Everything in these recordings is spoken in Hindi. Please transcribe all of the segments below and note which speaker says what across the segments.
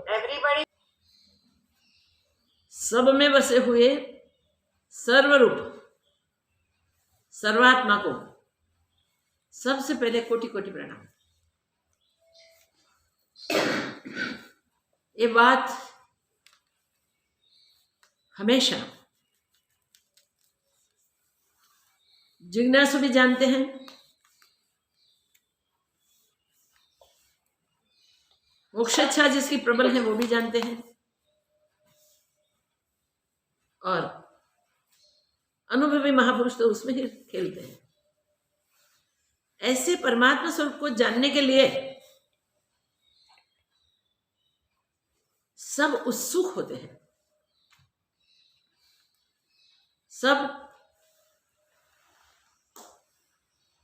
Speaker 1: एवरीबॉडी
Speaker 2: सब में बसे हुए सर्वरूप सर्वात्मा को सबसे पहले कोटि कोटि प्रणाम। ये बात हमेशा जिज्ञासु भी जानते हैं, मोक्षेच्छा जिसकी प्रबल है वो भी जानते हैं, और अनुभवी महापुरुष तो उसमें ही खेलते हैं। ऐसे परमात्मा स्वरूप को जानने के लिए सब उत्सुक होते हैं, सब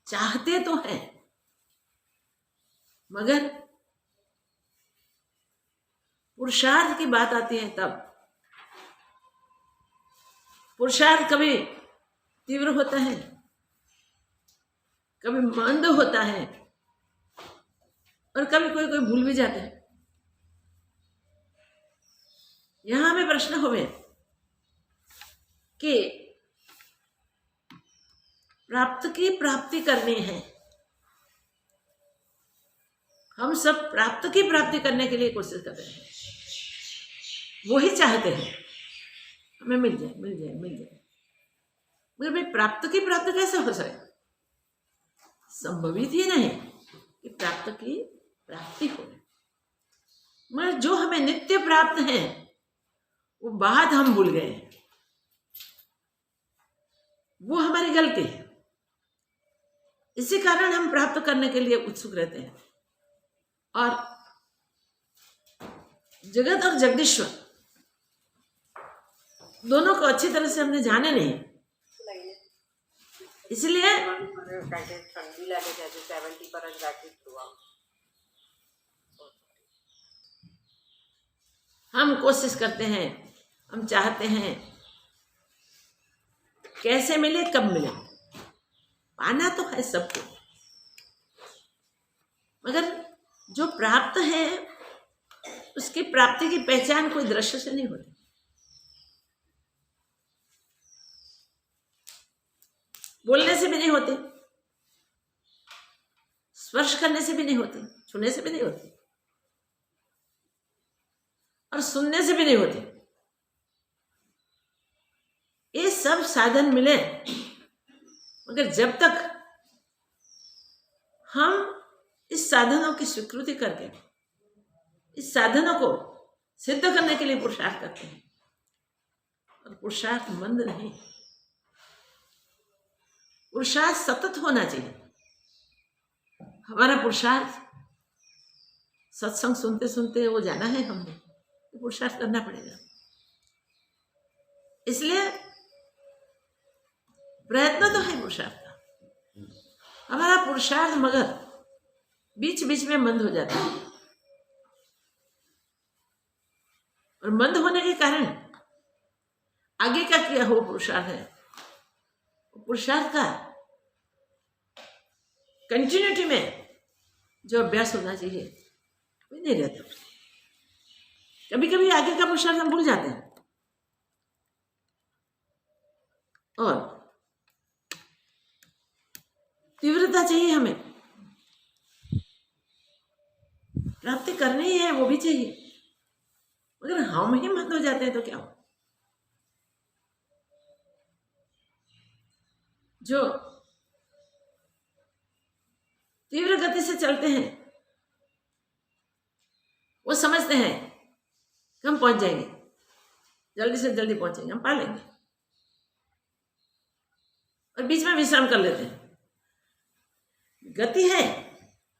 Speaker 2: चाहते तो हैं, मगर पुरुषार्थ की बात आती है तब पुरुषार्थ कभी तीव्र होता है, कभी मंद होता है, और कभी कोई कोई भूल भी जाता है। यहां हमें प्रश्न हुए कि प्राप्ति करनी है। हम सब प्राप्त की प्राप्ति करने के लिए कोशिश कर रहे हैं, वो ही चाहते हैं हमें मिल जाए मिल जाए मिल जाए, मगर भाई प्राप्त की प्राप्ति कैसे हो सके? संभवित ही नहीं कि प्राप्त की प्राप्ति हो, मगर जो हमें नित्य प्राप्त है वो बात हम भूल गए, वो हमारी गलती है। इसी कारण हम प्राप्त करने के लिए उत्सुक रहते हैं, और जगत और जगदीश्वर दोनों को अच्छी तरह से हमने जाने नहीं, इसलिए हम कोशिश करते हैं, हम चाहते हैं कैसे मिले कब मिले, पाना तो है सबको, मगर जो प्राप्त है उसकी प्राप्ति की पहचान कोई दृश्य से नहीं होती, बोलने से भी नहीं होती, स्पर्श करने से भी नहीं होती, छूने से भी नहीं होती, और सुनने से भी नहीं होती। ये सब साधन मिले, मगर जब तक हम इस साधनों की स्वीकृति करके इस साधनों को सिद्ध करने के लिए पुरुषार्थ करते हैं, और पुरुषार्थ मंद नहीं, पुरुषार्थ सतत होना चाहिए। हमारा पुरुषार्थ सत्संग सुनते सुनते वो जाना है, हमने तो पुरुषार्थ करना पड़ेगा। इसलिए प्रयत्न तो है पुरुषार्थ का, हमारा पुरुषार्थ मगर बीच बीच में मंद हो जाता है, और मंद होने के कारण आगे का किया हो पुरुषार्थ है, पुरुषार्थ का कंटिन्यूटी में जो अभ्यास होना चाहिए वो नहीं रहता। कभी कभी आगे का पुरुषार्थ हम भूल जाते हैं, और तीव्रता चाहिए हमें, प्राप्ति करनी ही है वो भी चाहिए, मगर हम ही मंद हो जाते हैं तो क्या हो? जो तीव्र गति से चलते हैं वो समझते हैं कि हम पहुंच जाएंगे, जल्दी से जल्दी पहुंचेंगे, हम पा लेंगे, और बीच में विश्राम कर लेते हैं। गति है,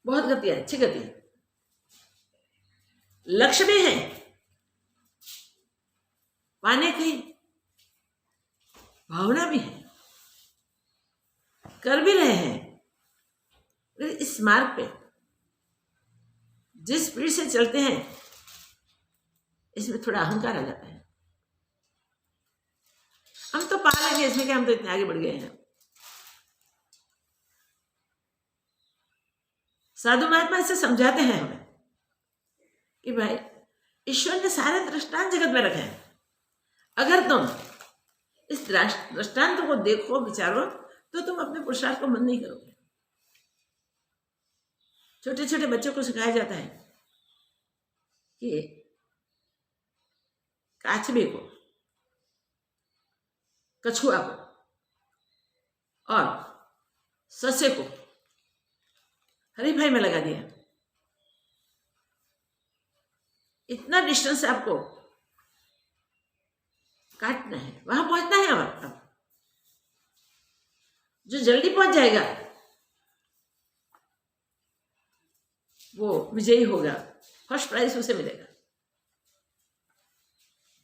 Speaker 2: बहुत गति है, अच्छी गति है, लक्ष्य भी है, पाने की भावना भी है, कर भी रहे हैं। इस मार्ग पे जिस स्पीड से चलते हैं इसमें थोड़ा अहंकार आ जाता है, हम तो पा लेंगे इसमें कि हम तो इतने आगे बढ़ गए हैं। साधु महात्मा ऐसे समझाते हैं हमें, कि भाई ईश्वर ने सारे दृष्टांत जगत में रखे हैं, अगर तुम इस दृष्टांत को देखो विचारो तो तुम अपने पुरुषार्थ को मन नहीं करोगे। छोटे छोटे बच्चों को सिखाया जाता है कि काचबे को, कछुआ को और ससे को हरीफाई में लगा दिया, इतना डिस्टेंस आपको काटना है, वहां पहुंचना है। अब जो जल्दी पहुंच जाएगा वो विजयी होगा, फर्स्ट प्राइज उसे मिलेगा,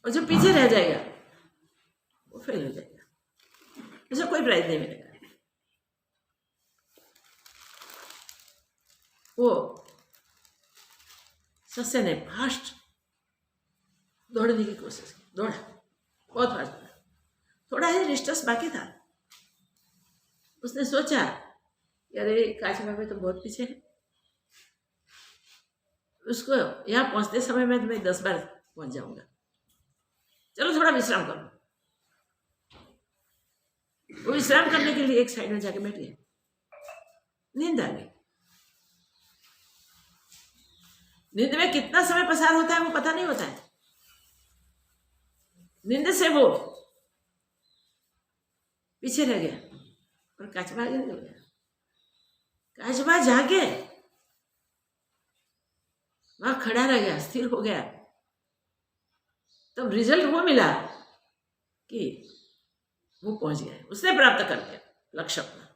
Speaker 2: और जो पीछे रह जाएगा वो फेल हो जाएगा, उसे कोई प्राइज नहीं मिलेगा। वो सस्य ने फास्ट दौड़ने की कोशिश की, दौड़ा, बहुत फास्ट दौड़ा, थोड़ा ही डिस्टेंस बाकी था। उसने सोचा अरे काचबा में तो बहुत पीछे है, उसको यहाँ पहुंचते समय में मैं 10 बार पहुंच जाऊंगा, चलो थोड़ा विश्राम करो। वो विश्राम करने के लिए एक साइड में जाके बैठ गया, नींद आ गई। नींद में कितना समय पसार होता है वो पता नहीं होता है। नींद से वो पीछे रह गया और काचबा आगे निकल गया। काचबा जाके वहां खड़ा रह गया, स्थिर हो गया। तब रिजल्ट वो मिला कि वो पहुंच गया, उसने प्राप्त कर लिया लक्ष्य अपना।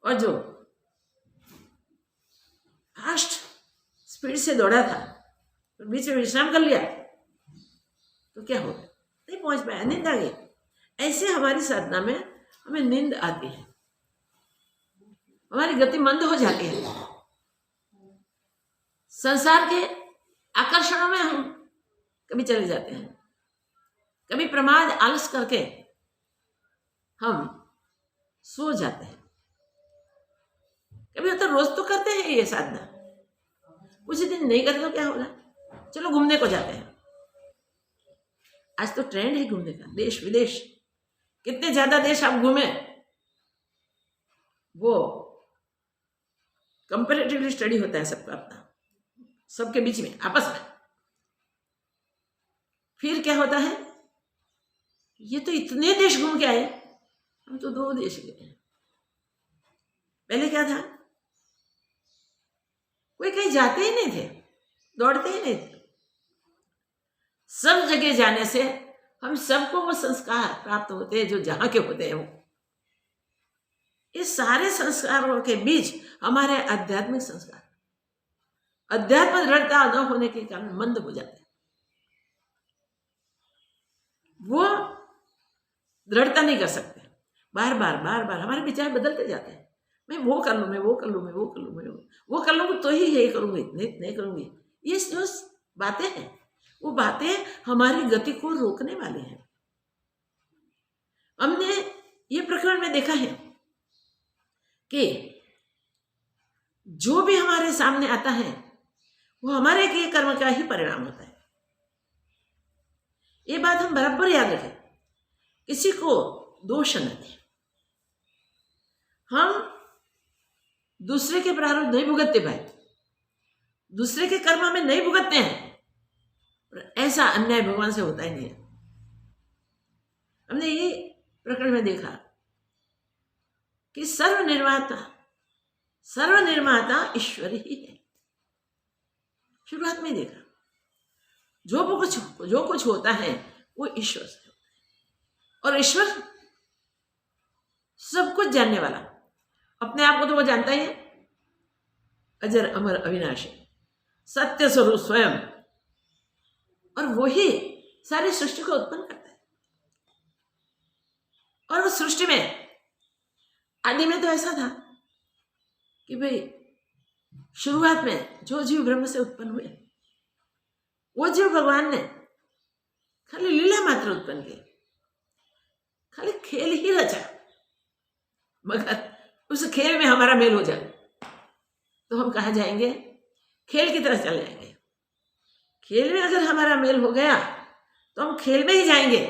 Speaker 2: और जो फास्ट स्पीड से दौड़ा था और बीच में विश्राम कर लिया तो क्या हो गया, नहीं पहुंच पाया, नींद आ गई। ऐसे हमारी साधना में हमें नींद आती है, हमारी गति मंद हो जाती है, संसार के आकर्षणों में हम कभी चले जाते हैं, कभी प्रमाद आलस करके हम सो जाते हैं, कभी तो रोज तो करते हैं ये साधना, कुछ दिन नहीं करते तो क्या होगा, चलो घूमने को जाते हैं। आज तो ट्रेंड है घूमने का, देश विदेश, कितने ज्यादा देश आप घूमे, वो कंपैरेटिवली स्टडी होता है सबका अपना, सबके बीच में आपस में। फिर क्या होता है, ये तो इतने देश घूम के आए, हम तो 2 देश गए। पहले क्या था, कोई कहीं जाते ही नहीं थे, दौड़ते ही नहीं थे। सब जगह जाने से हम सबको वो संस्कार प्राप्त होते हैं जो जहां के होते हैं। वो इस सारे संस्कारों के बीच हमारे आध्यात्मिक संस्कार, अध्यात्म दृढ़ता न होने के कारण मंद हो जाते हैं। वो दृढ़ता नहीं कर सकते, बार बार हमारे विचार बदलते जाते हैं। मैं वो कर लूँ, मैं वो कर लूँ, मैं वो कर लूँ, मैं वो कर लूँगी तो ही ये करूँगी, नहीं करूँगी। ये जो बातें हैं वो बातें हमारी गति को रोकने वाली हैं। हमने ये प्रकरण में देखा है कि जो भी हमारे सामने आता है वो हमारे किए कर्म का ही परिणाम होता है। ये बात हम बराबर याद रखें, किसी को दोष न दें। हम दूसरे के प्रारब्ध नहीं भुगतते भाई, दूसरे के कर्म में नहीं भुगतते हैं, और ऐसा अन्याय भगवान से होता ही नहीं है। हमने ये प्रकरण में देखा कि सर्वनिर्माता ईश्वर ही है। शुरुआत में देखा जो कुछ होता है वो ईश्वर से होता है, और ईश्वर सब कुछ जानने वाला, अपने आप को तो वो जानता ही है, अजर अमर अविनाशी सत्य स्वरूप स्वयं, और वही सारी सृष्टि को उत्पन्न करता है। और उस सृष्टि में आदि में तो ऐसा था कि भाई शुरुआत में जो जीव ब्रह्म से उत्पन्न हुए वो जीव भगवान ने खाली लीला मात्र उत्पन्न किए, खाली खेल ही रचा। मगर उस खेल में हमारा मेल हो जाए तो हम कहाँ जाएंगे, खेल की तरह चले जाएंगे। खेल में अगर हमारा मेल हो गया तो हम खेल में ही जाएंगे।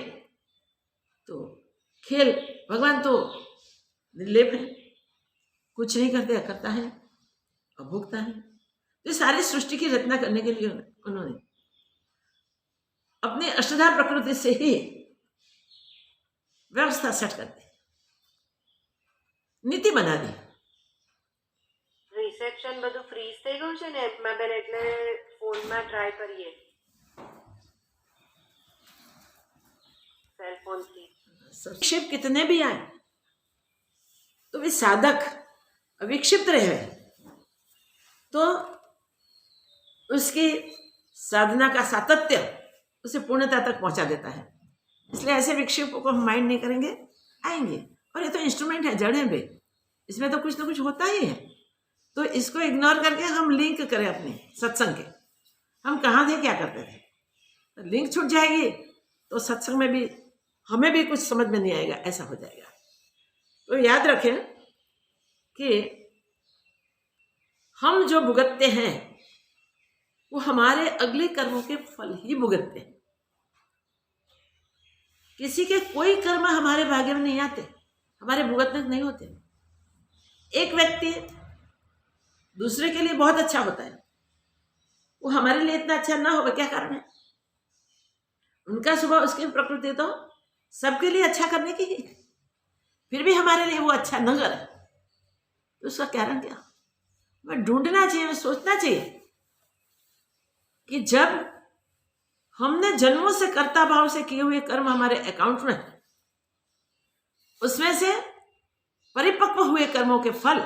Speaker 2: तो खेल, भगवान तो निर्लेप है, कुछ नहीं करते, करता है और भोगता है। तो सारी सृष्टि की रचना करने के लिए उन्होंने अपनी अष्टधा प्रकृति से ही व्यवस्था सेट कर दी, नीति बना दी।
Speaker 1: રિસેપ્શન બધું ફ્રીઝ થઈ ગયું છે ને એપમાં બેન, એટલે ફોનમાં ટ્રાય કરીએ સેલ ફોનથી।
Speaker 2: विक्षेप कितने भी आए तो वे साधक विक्षिप्त रहे तो उसकी साधना का सातत्य उसे पूर्णता तक पहुंचा देता है। इसलिए ऐसे विक्षेपों को हम माइंड नहीं करेंगे, आएंगे। और ये तो इंस्ट्रूमेंट है, जड़ है बे, इसमें तो कुछ ना कुछ होता ही है। तो इसको इग्नोर करके हम लिंक करें अपने सत्संग के, हम कहाँ थे, क्या करते थे। तो लिंक छूट जाएगी तो सत्संग में भी हमें भी कुछ समझ में नहीं आएगा, ऐसा हो जाएगा। तो याद रखें कि हम जो भुगतते हैं वो हमारे अगले कर्मों के फल ही भुगतते हैं। किसी के कोई कर्म हमारे भाग्य में नहीं आते, हमारे भुगतने नहीं होते। एक व्यक्ति दूसरे के लिए बहुत अच्छा होता है, वो हमारे लिए इतना अच्छा ना होगा, क्या कारण है? उनका स्वभाव, उसकी प्रकृति तो सबके लिए अच्छा करने की ही, फिर भी हमारे लिए वो अच्छा न करे तो उसका कारण क्या? हमें ढूंढना चाहिए, हमें सोचना चाहिए कि जब हमने जन्मों से कर्ता भाव से किए हुए कर्म हमारे अकाउंट में है, उसमें से परिपक्व हुए कर्मों के फल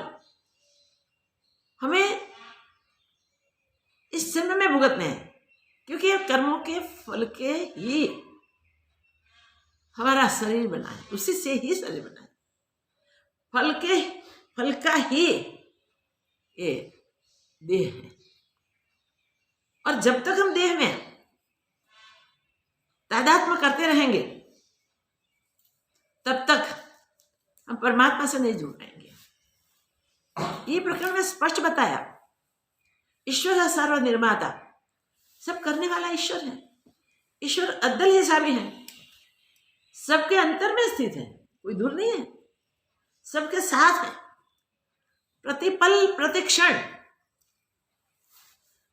Speaker 2: हमें इस जन्म में भुगतने हैं, क्योंकि ये कर्मों के फल के ही हमारा शरीर बना है, उसी से ही शरीर बना है। फल का ही ये देह है। और जब तक हम देह में तादात्म्य करते रहेंगे तब तक हम परमात्मा से नहीं जुड़ पाएंगे। ये प्रकरण में स्पष्ट बताया, ईश्वर सर्व निर्माता, सब करने वाला ईश्वर है। ईश्वर अद्दल हिसाबी है, सबके अंतर में स्थित है, कोई दूर नहीं है, सबके साथ है। प्रतिपल प्रतिक्षण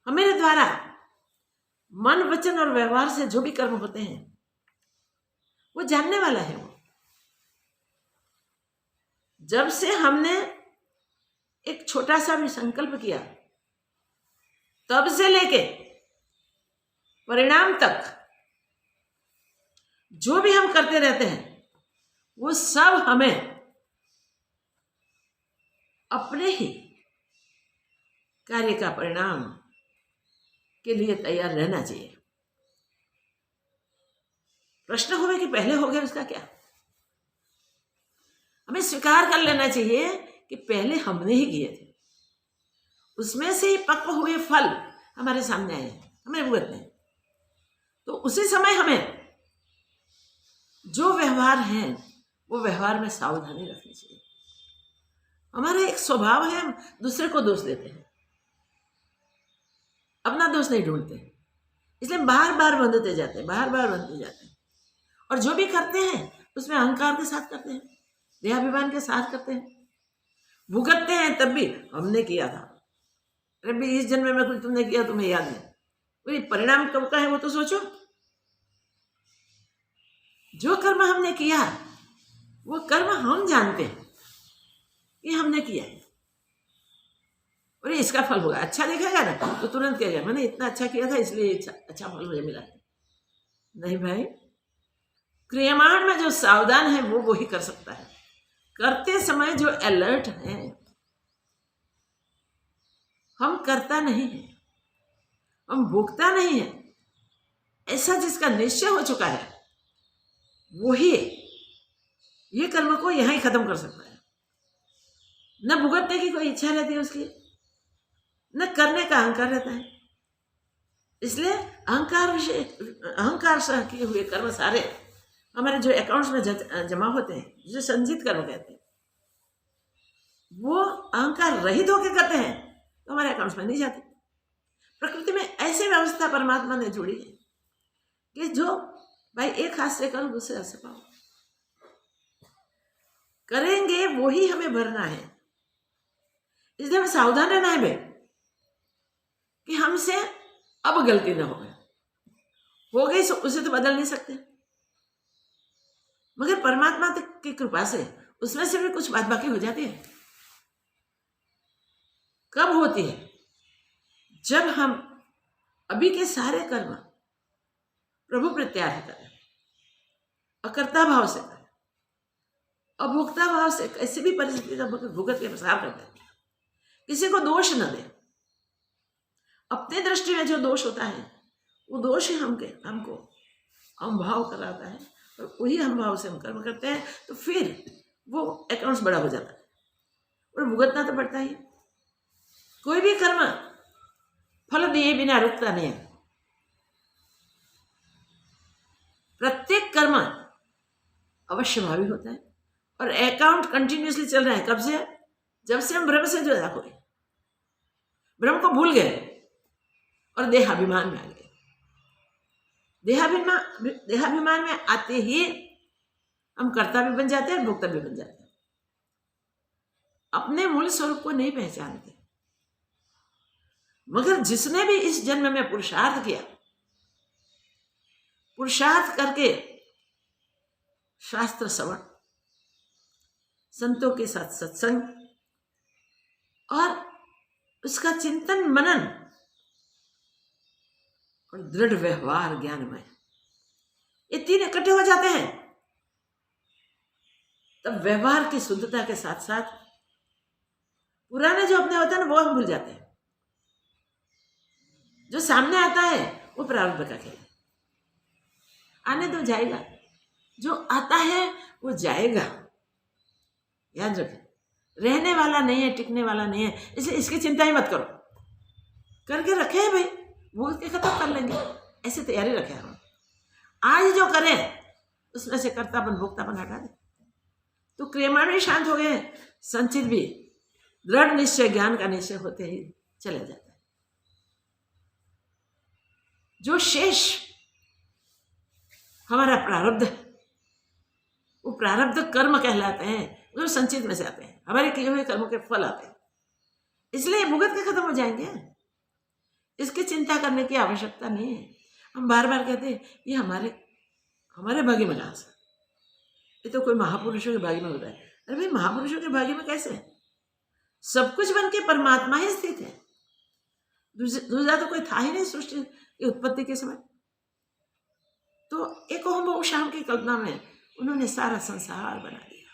Speaker 2: हमारे द्वारा मन वचन और व्यवहार से जो भी कर्म होते हैं वो जानने वाला है। वो जब से हमने एक छोटा सा भी संकल्प किया तब से लेके परिणाम तक जो भी हम करते रहते हैं वो सब हमें अपने ही कार्य का परिणाम के लिए तैयार रहना चाहिए। प्रश्न होगा कि पहले हो गया, उसका क्या? हमें स्वीकार कर लेना चाहिए कि पहले हमने ही किए थे, उसमें से ही पक्व हुए फल हमारे सामने आए, हमें भुगतने। तो उसी समय हमें जो व्यवहार है वो व्यवहार में सावधानी रखनी चाहिए। हमारा एक स्वभाव है, हम दूसरे को दोष देते हैं, अपना दोष नहीं ढूंढते, इसलिए बार बार बंधते जाते हैं। और जो भी करते हैं उसमें अहंकार के साथ करते हैं, देहाभिमान के साथ करते हैं, भुगतते हैं। तब भी हमने किया था, अरे भी इस जन्म में कुछ तुमने किया, तुम्हें याद है, वही परिणाम कब का है वो तो सोचो। जो कर्म हमने किया वो कर्म हम जानते हैं कि हमने किया है, और इसका फल होगा। अच्छा दिखेगा ना तो तुरंत कहेगा मैंने इतना अच्छा किया था इसलिए अच्छा फल मुझे मिला है। नहीं भाई, क्रियामाण में जो सावधान है वो ही कर सकता है। करते समय जो अलर्ट है, हम करता नहीं है, हम भोगता नहीं है, ऐसा जिसका निश्चय हो चुका है वो ही ये कर्म को यहां ही खत्म कर सकता है। न भुगतने की कोई इच्छा रहती है उसकी, न करने का अहंकार रहता है। इसलिए अहंकार सह किए हुए कर्म सारे हमारे जो अकाउंट्स में जमा होते हैं, जो संचित कर्म कहते हैं, वो अहंकार रहित होकर करते हैं तो हमारे अकाउंट्स में नहीं जाते। प्रकृति में ऐसी व्यवस्था परमात्मा ने जोड़ी है कि जो भाई एक हाथ से करो दूसरे हाथ से पाओ, करेंगे वो ही हमें भरना है। इसलिए हमें सावधान रहना है भाई कि हमसे अब गलती ना हो गई उसे तो बदल नहीं सकते, मगर परमात्मा की कृपा से उसमें से भी कुछ बात बाकी हो जाती है। कब होती है? जब हम अभी के सारे कर्म प्रभु प्रत्याह करें, अकर्ता भाव से करें, अभोक्ता भाव से कैसी भी परिस्थिति का भुगत के प्रसार करते हैं, किसी को दोष न दे। अपने दृष्टि में जो दोष होता है वो दोष ही हमको हम भाव कराता है, और वही हम भाव से हम कर्म करते हैं, तो फिर वो अकाउंट्स बड़ा हो जाता है और भुगतना तो पड़ता ही। कोई भी कर्म फल दिए बिना रुकता नहीं है। प्रत्येक कर्म अवश्य भावी होता है और अकाउंट कंटिन्यूसली चल रहा है। कब से? जब से हम ब्रह्म से जुड़ा हुए, ब्रह्म को भूल गए और देहाभिमान में आ गए। देहाभिमान में आते ही हम कर्ता भी बन जाते हैं, भोक्ता भी बन जाते हैं। अपने मूल स्वरूप को नहीं पहचानते। मगर जिसने भी इस जन्म में पुरुषार्थ किया, पुरुषार्थ करके शास्त्र श्रवण, संतों के साथ सत्संग और उसका चिंतन मनन और दृढ़ व्यवहार ज्ञानमय, ये तीन इकट्ठे हो जाते हैं, तब व्यवहार की शुद्धता के साथ साथ पुराने जो अपने होते हैं ना वो हम भूल जाते हैं। जो सामने आता है वो प्रारब्ध का खेल है, आने तो जाएगा। जो आता है वो जाएगा, याद रखें। रहने वाला नहीं है, टिकने वाला नहीं है, इसलिए इसकी चिंता ही मत करो। करके रखे हैं भाई, वो उसके खत्म कर लेंगे, ऐसे तैयारी रखे हम। आज जो करें उसमें से कर्तापन भोक्तापन हटा दे, तो क्रियमाण भी शांत हो गए, संचित भी दृढ़ निश्चय ज्ञान का निश्चय होते ही चले जाता है। जो शेष हमारा प्रारब्ध है वो प्रारब्ध कर्म कहलाते हैं, जो संचित में से आते हैं, हमारे किए हुए कर्मों के फल आते हैं। इसलिए भुगत के खत्म हो जाएंगे, इसकी चिंता करने की आवश्यकता नहीं है। हम बार बार कहते हैं ये हमारे भाग्य में कहाँ से, ये तो कोई महापुरुषों के भाग्य में होता है। अरे भाई, महापुरुषों के भाग्य में कैसे? सब कुछ बन के परमात्मा ही स्थित है, दूसरा तो कोई था ही नहीं सृष्टि की उत्पत्ति के समय। तो एक ओम शाम की कल्पना में उन्होंने सारा संसार बना दिया।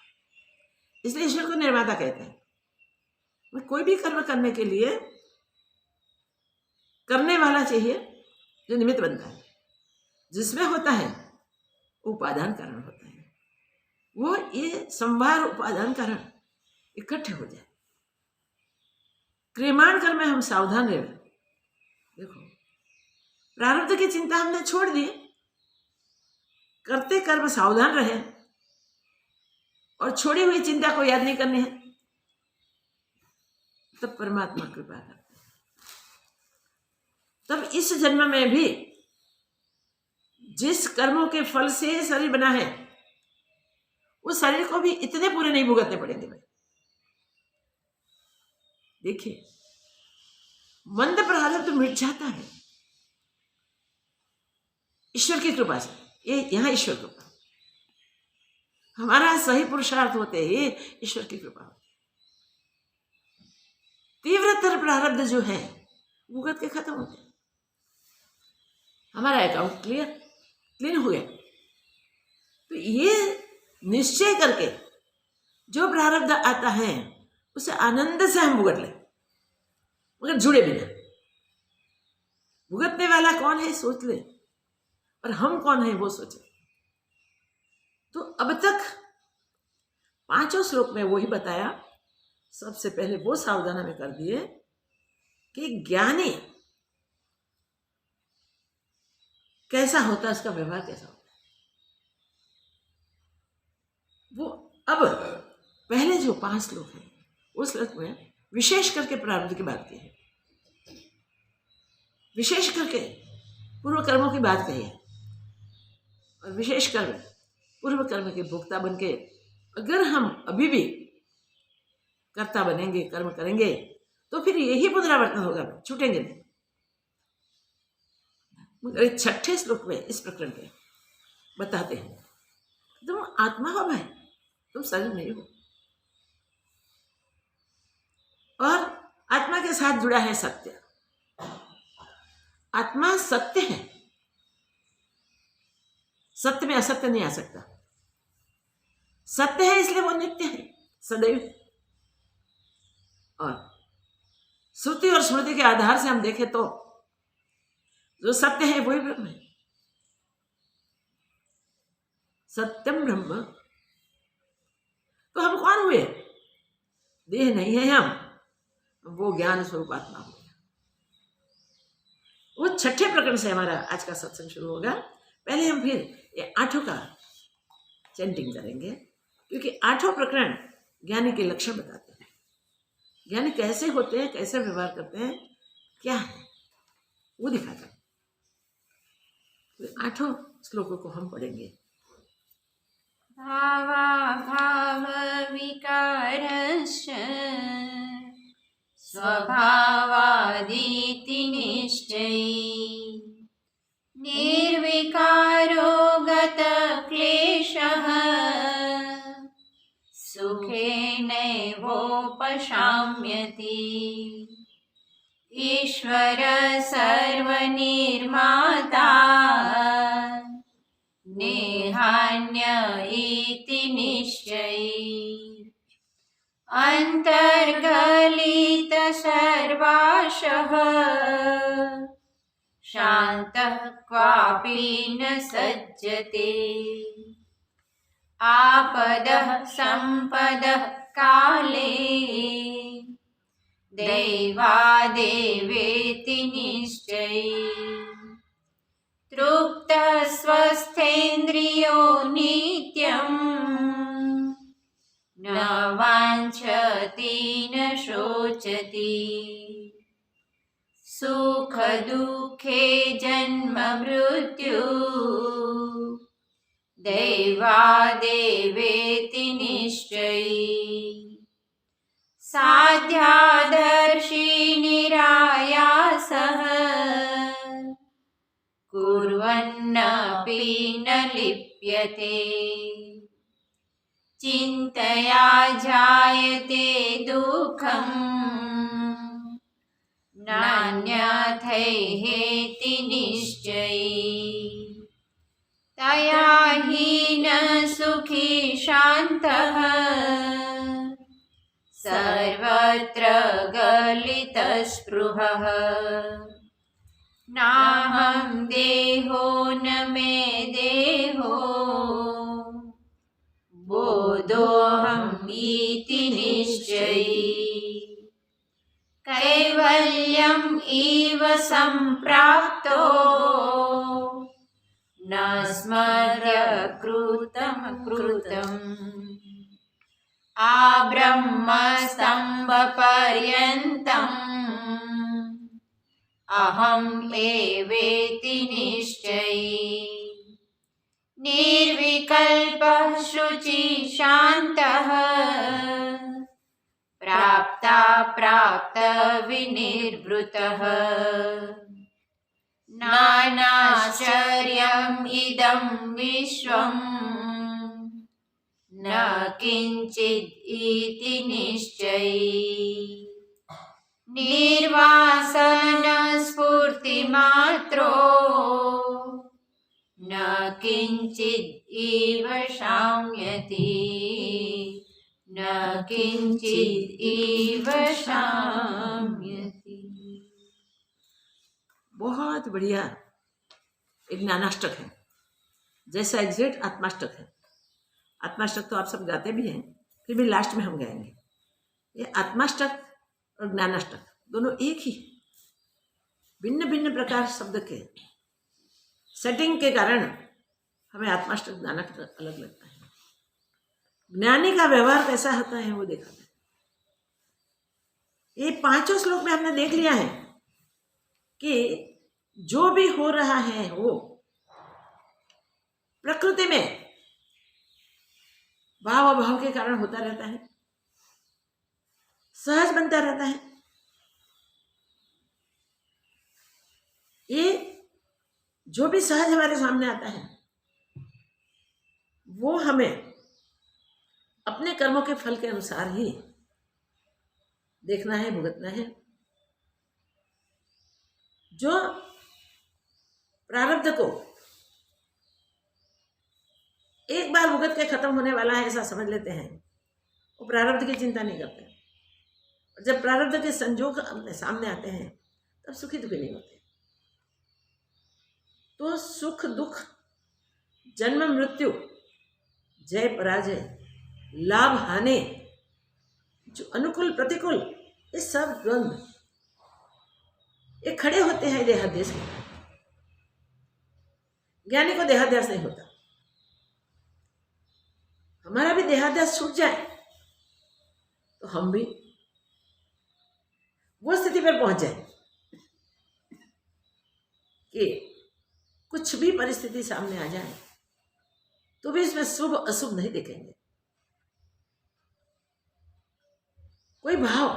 Speaker 2: इसलिए ईश्वर को निर्माता कहते हैं। कोई भी कर्म करने के लिए करने वाला चाहिए जो निमित्त बनता है। जिसमें होता है उपादान कारण होता है, वो ये संभार उपादान कारण इकट्ठे हो जाए। क्रियमाण कर्म में हम सावधान रहे। देखो, प्रारब्ध की चिंता हमने छोड़ दी, करते कर्म सावधान रहे और छोड़ी हुई चिंता को याद नहीं करनी है, तब परमात्मा कृपा करते हैं। तब इस जन्म में भी जिस कर्मों के फल से शरीर बना है उस शरीर को भी इतने पूरे नहीं भुगतने पड़ेंगे भाई। देखिए, मंद प्रारब्ध मिट जाता है ईश्वर की कृपा से। ये यहां ईश्वर कृपा, हमारा सही पुरुषार्थ होते ही ईश्वर की कृपा। तीव्रतर प्रारब्ध जो है भुगत के खत्म होते, हमारा अकाउंट क्लीन हो गया। तो ये निश्चय करके जो प्रारब्ध आता है उसे आनंद से हम भुगत ले, मगर जुड़े बिना। भुगतने वाला कौन है सोच ले, और हम कौन है वो सोचे। तो अब तक 5 श्लोक में वही बताया। सबसे पहले वो सावधान हमें कर दिए कि ज्ञानी कैसा होता है, उसका व्यवहार कैसा होता है। वो अब पहले जो 5 श्लोक हैं उस श्लोक में विशेष करके प्रारब्ध की बात की है। विशेष करके पूर्व कर्मों की बात कही है, और विशेष कर पूर्व कर्म के भोक्ता बन के अगर हम अभी भी कर्ता बनेंगे, कर्म करेंगे, तो फिर यही पुनरावर्तन होगा, छूटेंगे नहीं। मगर 6ठे श्लोक में इस प्रकरण के बताते हैं, तुम आत्मा हो भाई, तुम शरीर नहीं हो। और आत्मा के साथ जुड़ा है सत्य। आत्मा सत्य है, सत्य में असत्य नहीं आ सकता। सत्य है इसलिए वो नित्य है सदैव। और श्रुति और स्मृति के आधार से हम देखें तो जो सत्य है वही ब्रह्म है। सत्यम ब्रह्म। तो हम कौन हुए? देह नहीं है हम, वो ज्ञान स्वरूप आत्मा हो गया। वो 6ठे प्रकरण से हमारा आज का सत्संग शुरू होगा। पहले हम फिर ये 8 का चैंटिंग करेंगे, क्योंकि 8 प्रकरण ज्ञानी के लक्षण बताते हैं। ज्ञानी कैसे होते हैं, कैसे व्यवहार करते हैं, क्या है वो दिखाता है। तो 8 श्लोकों को हम पढ़ेंगे।
Speaker 3: भावाभाव विकारश्च स्वभावादिति निश्चयी निर्विकारो गतक्लेशः सुखेनैवोपशाम्यति ईश्वर सर्वनिर्माता नेहान्य इति निश्चयी अन्तर्गलित सर्वाशः शान्तः क्वापि न सज्जते आपदः सम्पदः काले दैवादेवेति निश्चयी तृप्तः स्वस्थेन्द्रियो नित्यम् न वाञ्छति न शोचति सुखदुःखे जन्म मृत्यु दैवादेवेति निश्चयी साध्यादर्शी निरायासः कुर्वन्नपि न लिप्यते चिन्तया जायते दुःखम् नान्यथैहेति निश्चयी तया हीनः सुखी शान्तः सर्वत्र गलितस्पृहः नाहं देहो न मे देहो बोधोऽहम् इति निश्चयी कैवल्यम् इव सम्प्राप्तो न स्मर्य कृतम् आब्रह्मस्तम्भपर्यन्तम् अहम् एवेति निश्चयी निर्विकल्पः शुचिशान्तः प्राप्तविनिर्वृतः नानाश्चर्यम् इदं विश्वम् न किञ्चित् इति निश्चयी निर्वासनस्फूर्तिमात्रो न किञ्चित् इव शाम्यति न किञ्चित् इव शाम्यति।
Speaker 2: बहुत बढ़िया एक ज्ञानाष्टक है, जैसा एग्जैक्ट आत्माष्टक है। आत्माष्टक तो आप सब गाते भी हैं, फिर भी लास्ट में हम गाएंगे। ये आत्माष्टक और ज्ञानाष्टक दोनों एक ही, भिन्न भिन्न प्रकार शब्द के सेटिंग के कारण हमें आत्माष्टक ज्ञानाष्टक अलग लगता है। ज्ञानी का व्यवहार कैसा होता है वो देखा है। ये 5 श्लोक में हमने देख लिया है कि जो भी हो रहा है वो प्रकृति में भाव अभाव के कारण होता रहता है, सहज बनता रहता है। ये जो भी सहज हमारे सामने आता है वो हमें अपने कर्मों के फल के अनुसार ही देखना है, भुगतना है। जो प्रारब्ध को एक बार भुगत के खत्म होने वाला है ऐसा समझ लेते हैं, वो प्रारब्ध की चिंता नहीं करते। और जब प्रारब्ध के संजोग अपने सामने आते हैं तब सुखी दुखी नहीं होते। तो सुख दुख, जन्म मृत्यु, जय पराजय, लाभ हानि, जो अनुकूल प्रतिकूल, ये सब द्वंद्व ये खड़े होते हैं देहाध्यास में। ज्ञानी को देहाध्यास नहीं होता। हमारा भी देहाध्यास छूट जाए तो हम भी वो स्थिति पर पहुंच जाए कि कुछ भी परिस्थिति सामने आ जाए तो भी इसमें शुभ अशुभ नहीं देखेंगे। कोई भाव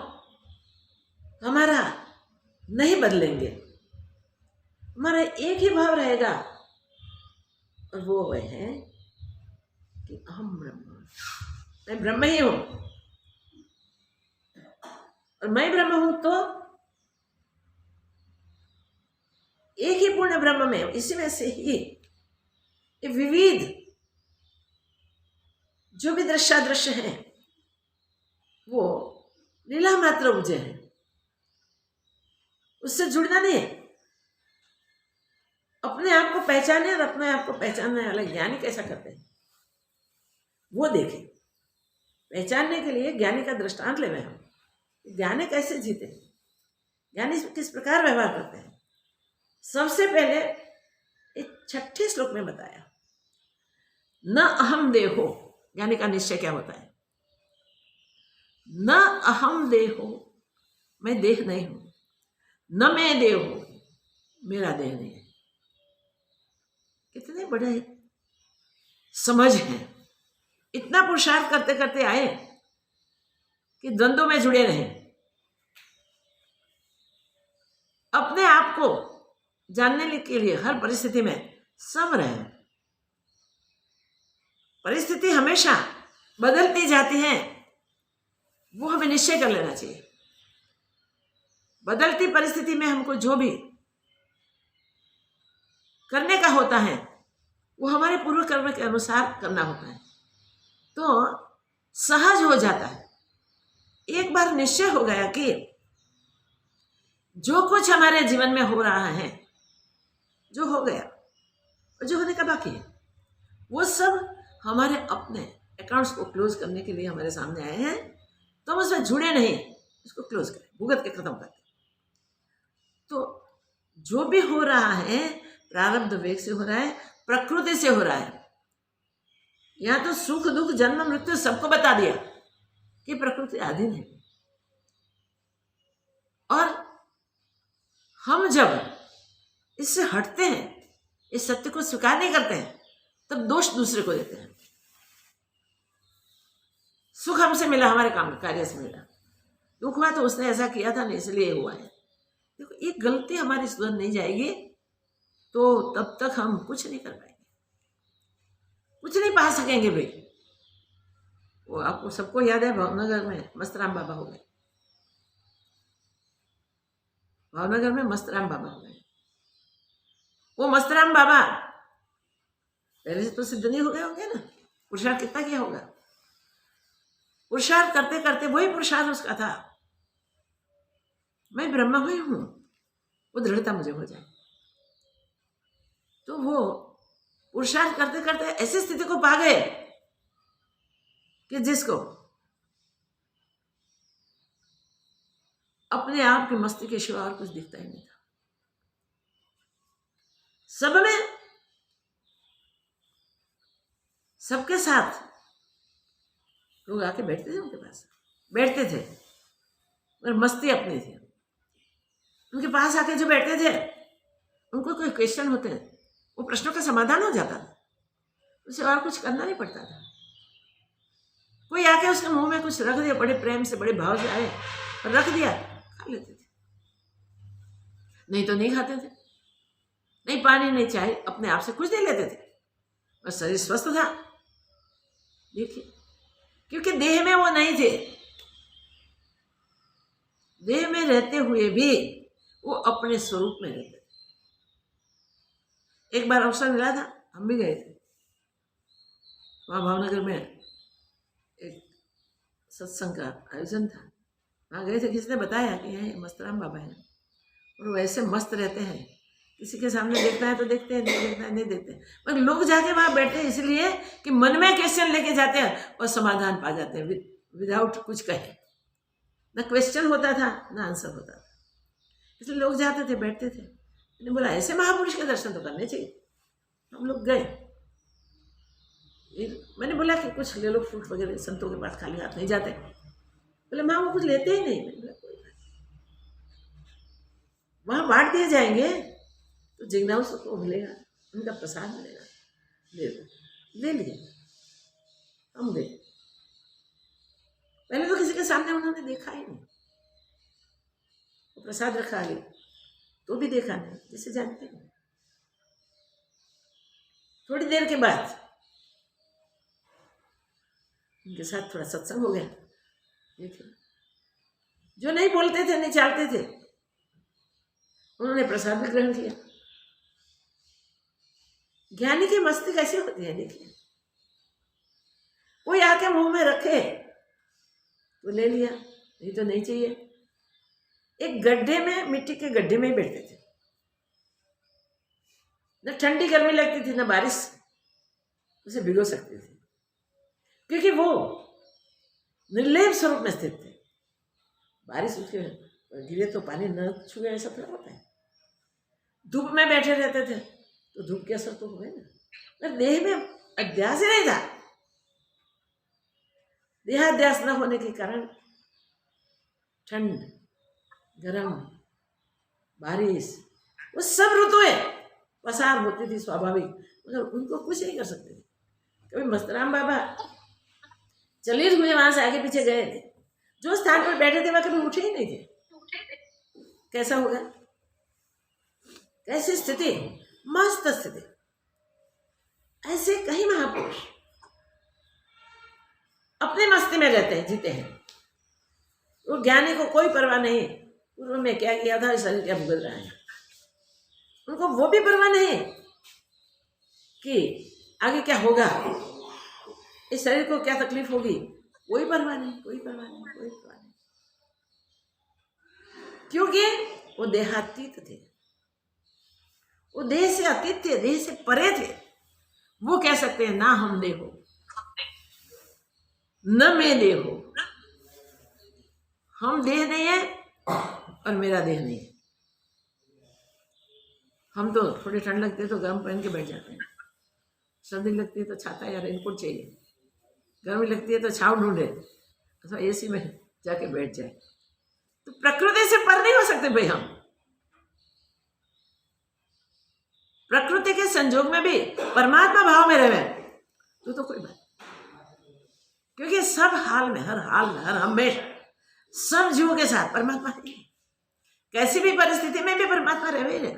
Speaker 2: हमारा नहीं बदलेंगे, हमारा एक ही भाव रहेगा और वो है कि अहम ब्रह्म, मैं ब्रह्म ही हूं। और मैं ब्रह्म हूं तो एक ही पूर्ण ब्रह्म में, इसी में से ही विविध जो भी दृश्यादृश्य हैं वो लीला मात्र मुझे है, उससे जुड़ना नहीं है। अपने आप को पहचाने और अपने आप को पहचानने वाले ज्ञानी कैसा करते हैं वो देखें। पहचानने के लिए ज्ञानी का दृष्टांत ले रहे हम, ज्ञानी कैसे जीते, ज्ञानी किस प्रकार व्यवहार करते हैं। सबसे पहले एक 6ठे श्लोक में बताया, न अहम देहो, ज्ञानी का निश्चय क्या होता है। न अहम देहो, मैं देह नहीं हूं, न मैं देह हूं, मेरा देह नहीं है। कितने बड़े समझ है। इतना पुरुषार्थ करते करते आए कि द्वंद्वों में जुड़े रहें, अपने आप को जानने के लिए हर परिस्थिति में सम रहें। परिस्थिति हमेशा बदलती जाती है, वो हमें निश्चय कर लेना चाहिए। बदलती परिस्थिति में हमको जो भी करने का होता है वो हमारे पूर्व कर्म के अनुसार करना होता है, तो सहज हो जाता है। एक बार निश्चय हो गया कि जो कुछ हमारे जीवन में हो रहा है, जो हो गया और जो होने का बाकी है, वो सब हमारे अपने अकाउंट्स को क्लोज करने के लिए हमारे सामने आए हैं। तो हम उसमें जुड़े नहीं, इसको क्लोज करें, भुगत के खत्म करें। तो जो भी हो रहा है प्रारब्ध वेग से हो रहा है, प्रकृति से हो रहा है। यहाँ तो सुख दुख जन्म मृत्यु सबको बता दिया कि प्रकृति अधीन है। और हम जब इससे हटते हैं, इस सत्य को स्वीकार नहीं करते हैं, तब दोष दूसरे को देते हैं। सुख हमसे मिला, हमारे काम कार्य से मिला, दुख हुआ तो उसने ऐसा किया था, नहीं इसलिए हुआ है। देखो, एक गलती हमारी सुधर नहीं जाएगी तो तब तक हम कुछ नहीं कर पाएंगे, कुछ नहीं पा सकेंगे भाई। वो आपको सबको याद है, भावनगर में मस्तराम बाबा हो गए। भावनगर में मस्तराम बाबा हो गए। वो मस्तराम बाबा पहले से तो सिद्ध नहीं हो गए होंगे ना, पुरुषार्थ कितना किया होगा। पुरुषार्थ करते करते वही पुरुषार्थ उसका था, मैं ब्रह्म हुई हूं, वो दृढ़ता मुझे हो जाए। तो वो पुरुषार्थ करते करते ऐसी स्थिति को पा गए कि जिसको अपने आप की मस्ती के सिवा और कुछ दिखता ही नहीं था। सब में, सबके साथ लोग आके बैठते थे, उनके पास बैठते थे और मस्ती अपनी थी। उनके पास आके जो बैठते थे उनको कोई क्वेश्चन होते हैं, वो प्रश्नों का समाधान हो जाता था, उसे और कुछ करना नहीं पड़ता था। कोई आके उसके मुंह में कुछ रख दिया, बड़े प्रेम से बड़े भाव से आए और रख दिया, खा लेते थे, नहीं तो नहीं खाते थे। नहीं पानी नहीं चाय, अपने आप से कुछ नहीं लेते थे और शरीर स्वस्थ था। देखिए, क्योंकि देह में वो नहीं थे। देह में रहते हुए भी वो अपने स्वरूप में रहते थे। एक बार अवसर मिला था, हम भी गए थे, वहाँ भावनगर में एक सत्संग का आयोजन था, वहाँ गए थे। किसी ने बताया कि यहाँ मस्तराम बाबा हैं और वैसे मस्त रहते हैं, किसी के सामने देखना है तो देखते हैं, नहीं देखना है नहीं देखते हैं। मगर लोग जाके वहाँ बैठते हैं इसलिए कि मन में क्वेश्चन लेके जाते हैं और समाधान पा जाते हैं विदाउट कुछ कहे। ना क्वेश्चन होता था ना आंसर होता था, इसलिए लोग जाते थे, बैठते थे। मैंने बोला ऐसे महापुरुष के दर्शन तो करने चाहिए। हम लोग गए, मैंने बोला कि कुछ ले लो फ्रूट वगैरह, संतों के पास खाली हाथ नहीं जाते। बोले माँ वो कुछ लेते ही नहीं। मैंने बोला कोई बात नहीं, वहाँ बांट दिए जाएंगे तो जिज्ञासु को मिलेगा, उनका प्रसाद मिलेगा, ले लिए। हम गए, पहले तो किसी के सामने उन्होंने देखा ही नहीं, वो प्रसाद रखा है तो भी देखा नहीं, जिसे जानते नहीं। थोड़ी देर के बाद उनके साथ थोड़ा सत्संग हो गया। देखिए, जो नहीं बोलते थे नहीं चालते थे, उन्होंने प्रसाद भी ग्रहण किया। ज्ञानी की मस्ती कैसी होती है, देखिए, कोई आके मुंह में रखे तो ले लिया, नहीं तो नहीं चाहिए। एक गड्ढे में, मिट्टी के गड्ढे में ही बैठते थे, न ठंडी गर्मी लगती थी न बारिश उसे भिगो सकती थी, क्योंकि वो निर्लेप स्वरूप में स्थित थे। बारिश उसके गिरे तो पानी न छुए, ऐसा थोड़ा होता है। धूप में बैठे रहते थे तो धूप के असर तो हो गए ना। देह में अध्यास ही नहीं था, देहाध्यास न होने के कारण ठंड, गरम, बारिश, वो सब ऋतुएं पसार होती थी स्वाभाविक, मगर उनको कुछ नहीं कर सकते थे। कभी मस्तराम बाबा चलिए हुए वहां से आगे पीछे गए थे, जो स्थान पर बैठे थे वह कभी उठे ही नहीं थे। कैसा होगा, कैसी स्थिति, मस्त स्थिति। ऐसे कई महापुरुष अपने मस्ती में रहते हैं, जीते हैं। वो ज्ञानी को कोई परवाह नहीं पूर्व में क्या किया था, शरीर क्या भुगत रहा है, उनको वो भी परवाह नहीं कि आगे क्या होगा, इस शरीर को क्या तकलीफ होगी, कोई परवाह नहीं, कोई परवाह नहीं, कोई परवाह नहीं, क्योंकि वो देहातीत थे, वो देह से अतीत थे, देह से परे थे। वो कह सकते हैं ना हम देह हो न मैं देह हो, हम देह नहीं है और मेरा देह नहीं है। हम तो थोड़ी ठंड लगती है तो गर्म पहन के बैठ जाते हैं, सर्दी लगती है तो छाता या रेनकोट चाहिए, गर्मी लगती है तो छाव ढूंढे अथवा एसी में जाके बैठ जाए। तो प्रकृति से पर नहीं हो सकते भाई हम। प्रकृति के संजोग में भी परमात्मा भाव में रहे तो कोई बात, क्योंकि सब हाल में, हर हाल में, हर हमेशा सब जीवों के साथ परमात्मा है। कैसी भी परिस्थिति में भी परमात्मा रहे ही रहे।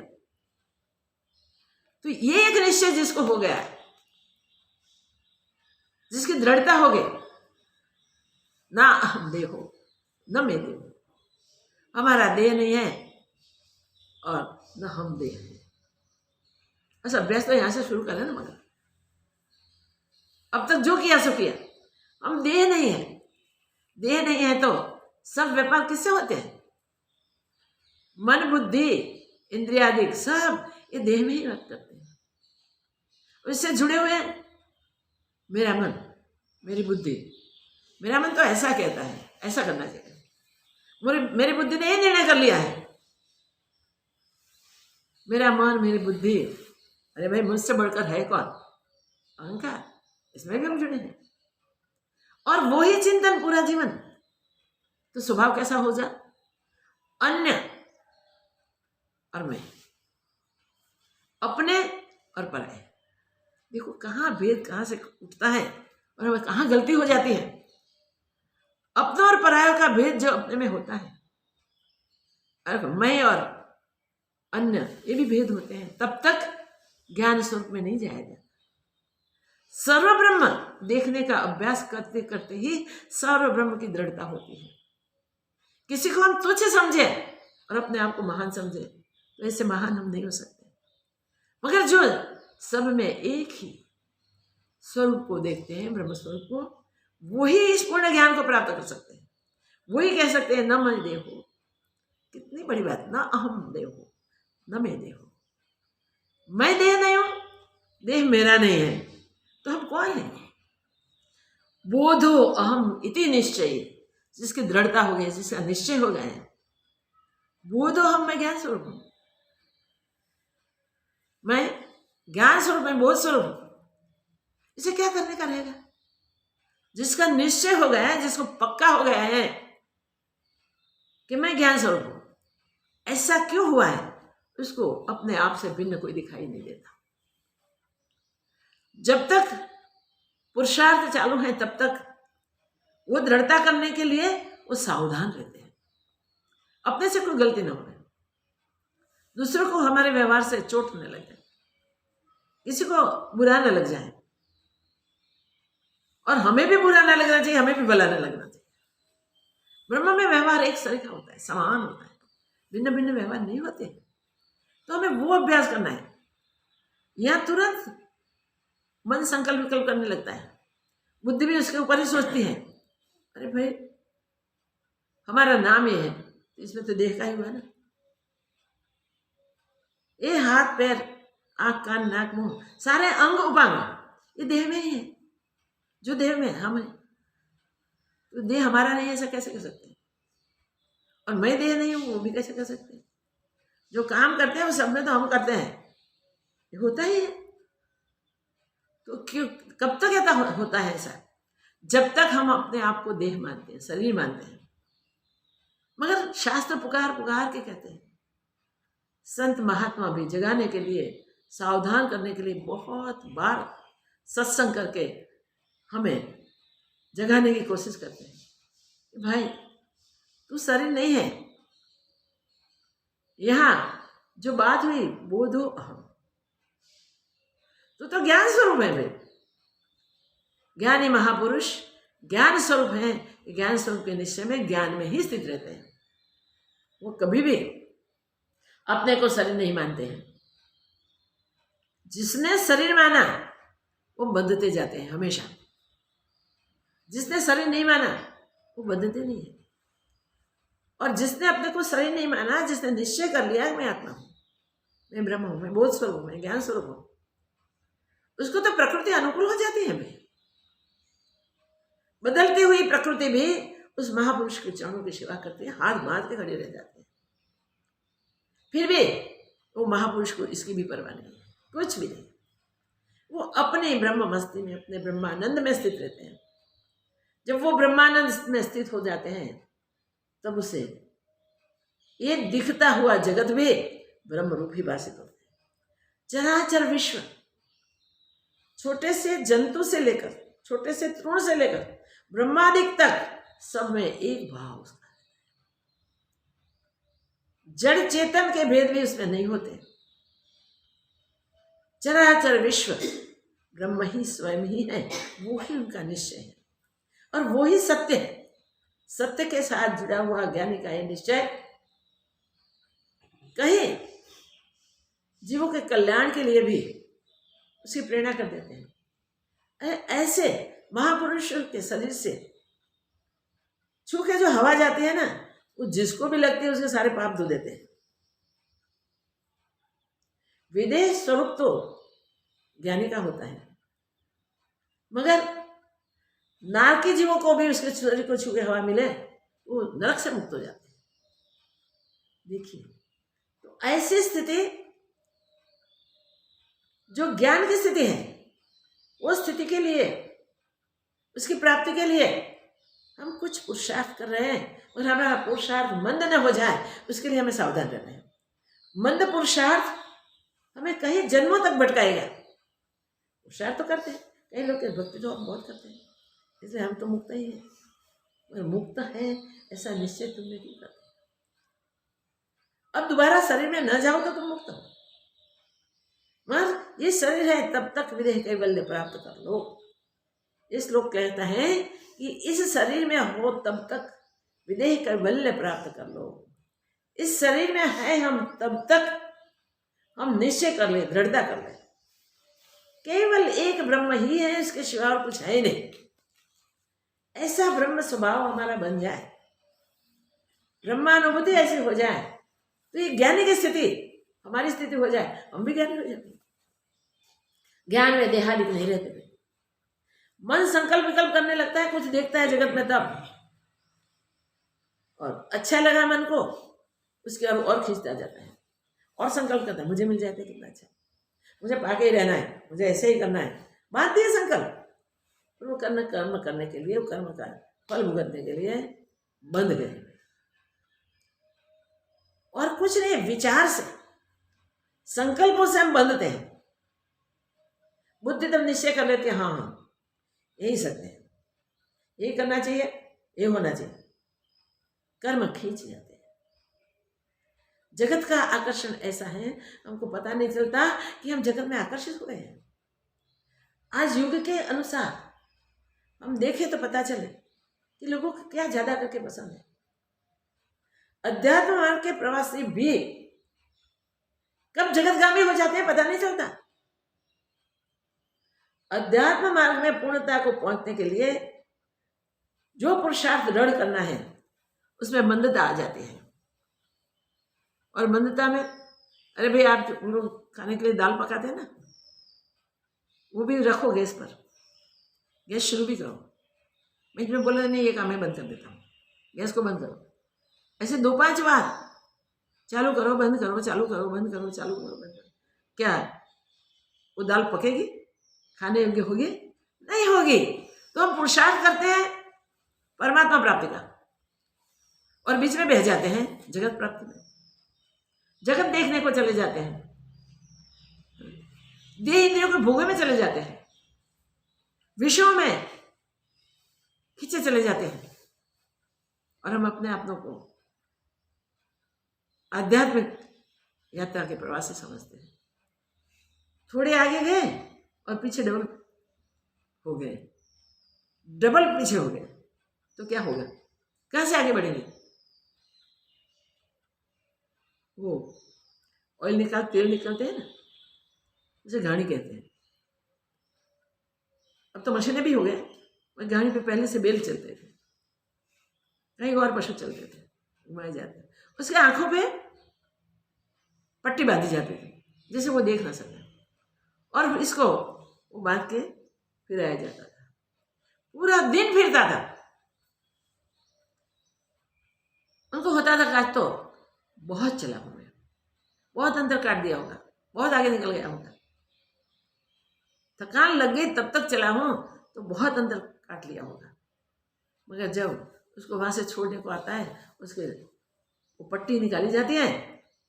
Speaker 2: तो ये एक निश्चय जिसको हो गया, जिसकी दृढ़ता हो गई, ना हम देह हो न मैं देह हो, हमारा देह नहीं है और न हम देह है। अच्छा, अभ्यास तो यहां से शुरू करें ना। मगर अब तक जो किया सो किया, हम देह नहीं है। देह नहीं है तो सब व्यापार किससे होते हैं, मन बुद्धि इंद्रियादि सब ये देह में ही व्यक्त करते हैं। इससे जुड़े हुए हैं मेरा मन, मेरी बुद्धि। मेरा मन तो ऐसा कहता है, ऐसा करना चाहिए। मेरी बुद्धि ने ये निर्णय कर लिया है, मेरा मन मेरी बुद्धि, अरे भाई मुझसे बढ़कर है कौन, अहंकार, इसमें भी हम जुड़े हैं। और वो ही चिंतन पूरा जीवन, तो स्वभाव कैसा हो जा, अन्य और मैं। अपने और पराये। देखो कहाँ भेद कहाँ से उठता है और हमें कहाँ गलती हो जाती है। अपनों और परायों का भेद जो अपने में होता है, और मैं और अन्य, ये भी भेद होते हैं, तब तक ज्ञान स्वरूप में नहीं जाया जाता। सर्व ब्रह्म देखने का अभ्यास करते करते ही सर्व ब्रह्म की दृढ़ता होती है। किसी को हम तुच्छ समझे और अपने आप को महान समझे तो ऐसे महान हम नहीं हो सकते। मगर जो सब में एक ही स्वरूप को देखते हैं, ब्रह्म स्वरूप को, वही इस पूर्ण ज्ञान को प्राप्त कर सकते हैं। वही कह सकते हैं न मैं देहो, कितनी बड़ी बात, न अहम देहो न मैं देहो। मैं देह नहीं हूं, देह मेरा नहीं है, तो हम कौन है? बोधो अहम इति निश्चय, जिसकी दृढ़ता हो गई, जिसका निश्चय हो गया है, बोधो हम, मैं ज्ञान स्वरूप हूं, मैं ज्ञान स्वरूप में, बोध स्वरूप हूं। इसे क्या करने का रहेगा? जिसका निश्चय हो गया है, जिसको पक्का हो गया है कि मैं ज्ञान स्वरूप हूं, ऐसा क्यों हुआ है? उसको अपने आप से भिन्न कोई दिखाई नहीं देता। जब तक पुरुषार्थ चालू है तब तक वो दृढ़ता करने के लिए वो सावधान रहते हैं, अपने से कोई गलती ना हो, दूसरों को हमारे व्यवहार से चोट न लगे, किसी को बुरा न लग जाए, और हमें भी बुरा न लगना चाहिए, हमें भी भला न लगना चाहिए। ब्रह्म में व्यवहार एक सरीखा होता है, समान होता है, भिन्न भिन्न व्यवहार नहीं होते। तो हमें वो अभ्यास करना है। यहां तुरंत मन संकल्प विकल्प करने लगता है, बुद्धि भी उसके ऊपर ही सोचती है, अरे भाई हमारा नाम ये है, इसमें तो देह का ही हुआ ना, ये हाथ पैर आंख कान नाक मुंह सारे अंग उपांग ये देह में ही है। जो देह में हम है, तो देह हमारा नहीं है ऐसा कैसे कह सकते हैं? और मैं देह नहीं हूं वो भी कैसे कह सकते हैं? जो काम करते हैं वो सब में तो हम करते हैं, ये होता ही है। तो क्यों, कब तक ऐसा होता है? ऐसा जब तक हम अपने आप को देह मानते हैं, शरीर मानते हैं। मगर शास्त्र पुकार पुकार के कहते हैं, संत महात्मा भी जगाने के लिए, सावधान करने के लिए बहुत बार सत्संग करके हमें जगाने की कोशिश करते हैं। भाई तू शरीर नहीं है, यहां जो बात हुई बोधो अहम, तो ज्ञान स्वरूप है। भाई ज्ञानी महापुरुष ज्ञान स्वरूप है, ज्ञान स्वरूप के निश्चय में, ज्ञान में ही स्थित रहते हैं। वो कभी भी अपने को शरीर नहीं मानते हैं। जिसने शरीर माना वो बंधते जाते हैं हमेशा, जिसने शरीर नहीं माना वो बंधते नहीं है। और जिसने अपने को शरीर नहीं माना, जिसने निश्चय कर लिया मैं आत्मा हूं, मैं ब्रह्म हूं, मैं बोध स्वरूप हूं, मैं ज्ञान स्वरूप हूं, उसको तो प्रकृति अनुकूल हो जाती है। भाई बदलती हुई प्रकृति भी उस महापुरुष के चरणों की सेवा करती है, हाथ बांध के खड़े रह जाते हैं। फिर भी वो महापुरुष को इसकी भी परवाह नहीं है, कुछ भी नहीं। वो अपने ब्रह्म मस्ती में, अपने ब्रह्मानंद में स्थित रहते हैं। जब वो ब्रह्मानंद में स्थित हो जाते हैं तब उसे ये दिखता हुआ जगत भी ब्रह्म रूप ही भाषित होते हैं। चराचर विश्व, छोटे से जंतु से लेकर, छोटे से तृण से लेकर ब्रह्मादिक तक, सब में एक भाव उसका। जड़ चेतन के भेद भी उसमें नहीं होते। चराचर विश्व ब्रह्म ही स्वयं ही है, वो ही उनका निश्चय है और वो ही सत्य है। सत्य के साथ जुड़ा हुआ ज्ञानी का ये निश्चय कहीं जीवों के कल्याण के लिए भी उसकी प्रेरणा कर देते हैं। ऐसे महापुरुषों के शरीर से छू के जो हवा जाती है ना, वो जिसको भी लगती है उसके सारे पाप धो देते हैं। विदेह स्वरूप तो ज्ञानी का होता है, मगर नारकी जीवों को भी उसके शरीर को छू के हवा मिले वो नरक से मुक्त हो जाते हैं। देखिए, तो ऐसी स्थिति जो ज्ञान की स्थिति है, वो स्थिति के लिए, उसकी प्राप्ति के लिए हम कुछ पुरुषार्थ कर रहे हैं और हमारा पुरुषार्थ मंद न हो जाए, उसके लिए हमें सावधान रहना है। मंद पुरुषार्थ हमें कई जन्मों तक भटकाएगा। होशियार तो करते हैं, कई लोग भक्ति तो हम बहुत करते हैं, इसलिए हम तो मुक्त ही हैं। मगर मुक्त है ऐसा निश्चय तुमने क्यों कर? अब दोबारा शरीर में न जाओ तो तुम मुक्त हो। मगर ये शरीर है तब तक विदेह कैवल्य प्राप्त कर लो। ये श्लोक कहता है कि इस शरीर में हो तब तक विदेह कैवल्य प्राप्त कर लो। इस शरीर में है हम तब तक हम निश्चय कर ले, दृढ़ता कर ले, केवल एक ब्रह्म ही है, इसके सिवा और कुछ है नहीं। ऐसा ब्रह्म स्वभाव हमारा बन जाए, ब्रह्मानुभूति ऐसी हो जाए, तो ये ज्ञानी की स्थिति हमारी स्थिति हो जाए, हम भी ज्ञानी हो जाते। ज्ञान में देहादिक नहीं रहते। मन संकल्प विकल्प करने लगता है, कुछ देखता है जगत में तब, और अच्छा लगा मन को, उसके और खींचता जाता है और संकल्प करता है, मुझे मिल जाता है कितना अच्छा, मुझे पाके ही रहना है, मुझे ऐसे ही करना है, बात दिए संकल्प। वो कर्म करने के लिए, वो कर्म का फल भुगतने के लिए बंध गए। और कुछ नहीं, विचार से, संकल्पों से हम बंधते हैं। बुद्धि तब निश्चय कर लेते हैं, हाँ हाँ यही सत्य है, यही करना चाहिए, ये होना चाहिए, कर्म खींच जाते हैं। जगत का आकर्षण ऐसा है, हमको पता नहीं चलता कि हम जगत में आकर्षित हुए हैं। आज युग के अनुसार हम देखें तो पता चले कि लोगों को क्या ज्यादा करके पसंद है। अध्यात्म मार्ग के प्रवासी भी कब जगतगामी हो जाते हैं पता नहीं चलता। अध्यात्म मार्ग में पूर्णता को पहुंचने के लिए जो पुरुषार्थ दृढ़ करना है, उसमें मंदता आ जाती है। और मंदता में, अरे भाई आप लोग खाने के लिए दाल पकाते हैं ना, वो भी रखो गैस पर, गैस शुरू भी करो। मैं इसमें बोला नहीं, ये काम मैं बंद कर देता हूँ, गैस को बंद करो। ऐसे 2-5 बार चालू करो बंद करो, चालू करो बंद करो, चालू करो बंद करो। क्या वो दाल पकेगी? खाने योग्य होगी? नहीं होगी। तो हम पुरुषार्थ करते हैं परमात्मा प्राप्ति का, और बीच में बह जाते हैं जगत प्राप्ति में, जगत देखने को चले जाते हैं, देह इंद्रियों के भोगे में चले जाते हैं, विषयों में खींचे चले जाते हैं, और हम अपने आपनों को आध्यात्मिक यात्रा के प्रवासी समझते हैं। थोड़े आगे गए और पीछे डबल हो गए, डबल पीछे हो गए, तो क्या होगा? कहां से आगे बढ़ेंगे? वो ऑयल तेल निकलते हैं ना, उसे घानी कहते हैं। अब तो मशीनें भी हो गए, घानी पे पहले से बेल चलते थे, कहीं और पशु चलते थे, घुमाए जाते, उसके आंखों पे पट्टी बांधी जाती थी जिसे वो देख ना सके, और इसको वो बांध के फिराया जाता था, पूरा दिन फिरता था। उनको होता था आज तो बहुत चला हूं मैं, बहुत अंदर काट दिया होगा, बहुत आगे निकल गया होगा, थकान लग गई तब तक चला हूं तो बहुत अंदर काट लिया होगा। मगर जब उसको वहां से छोड़ने को आता है, उसके वो पट्टी निकाली जाती है,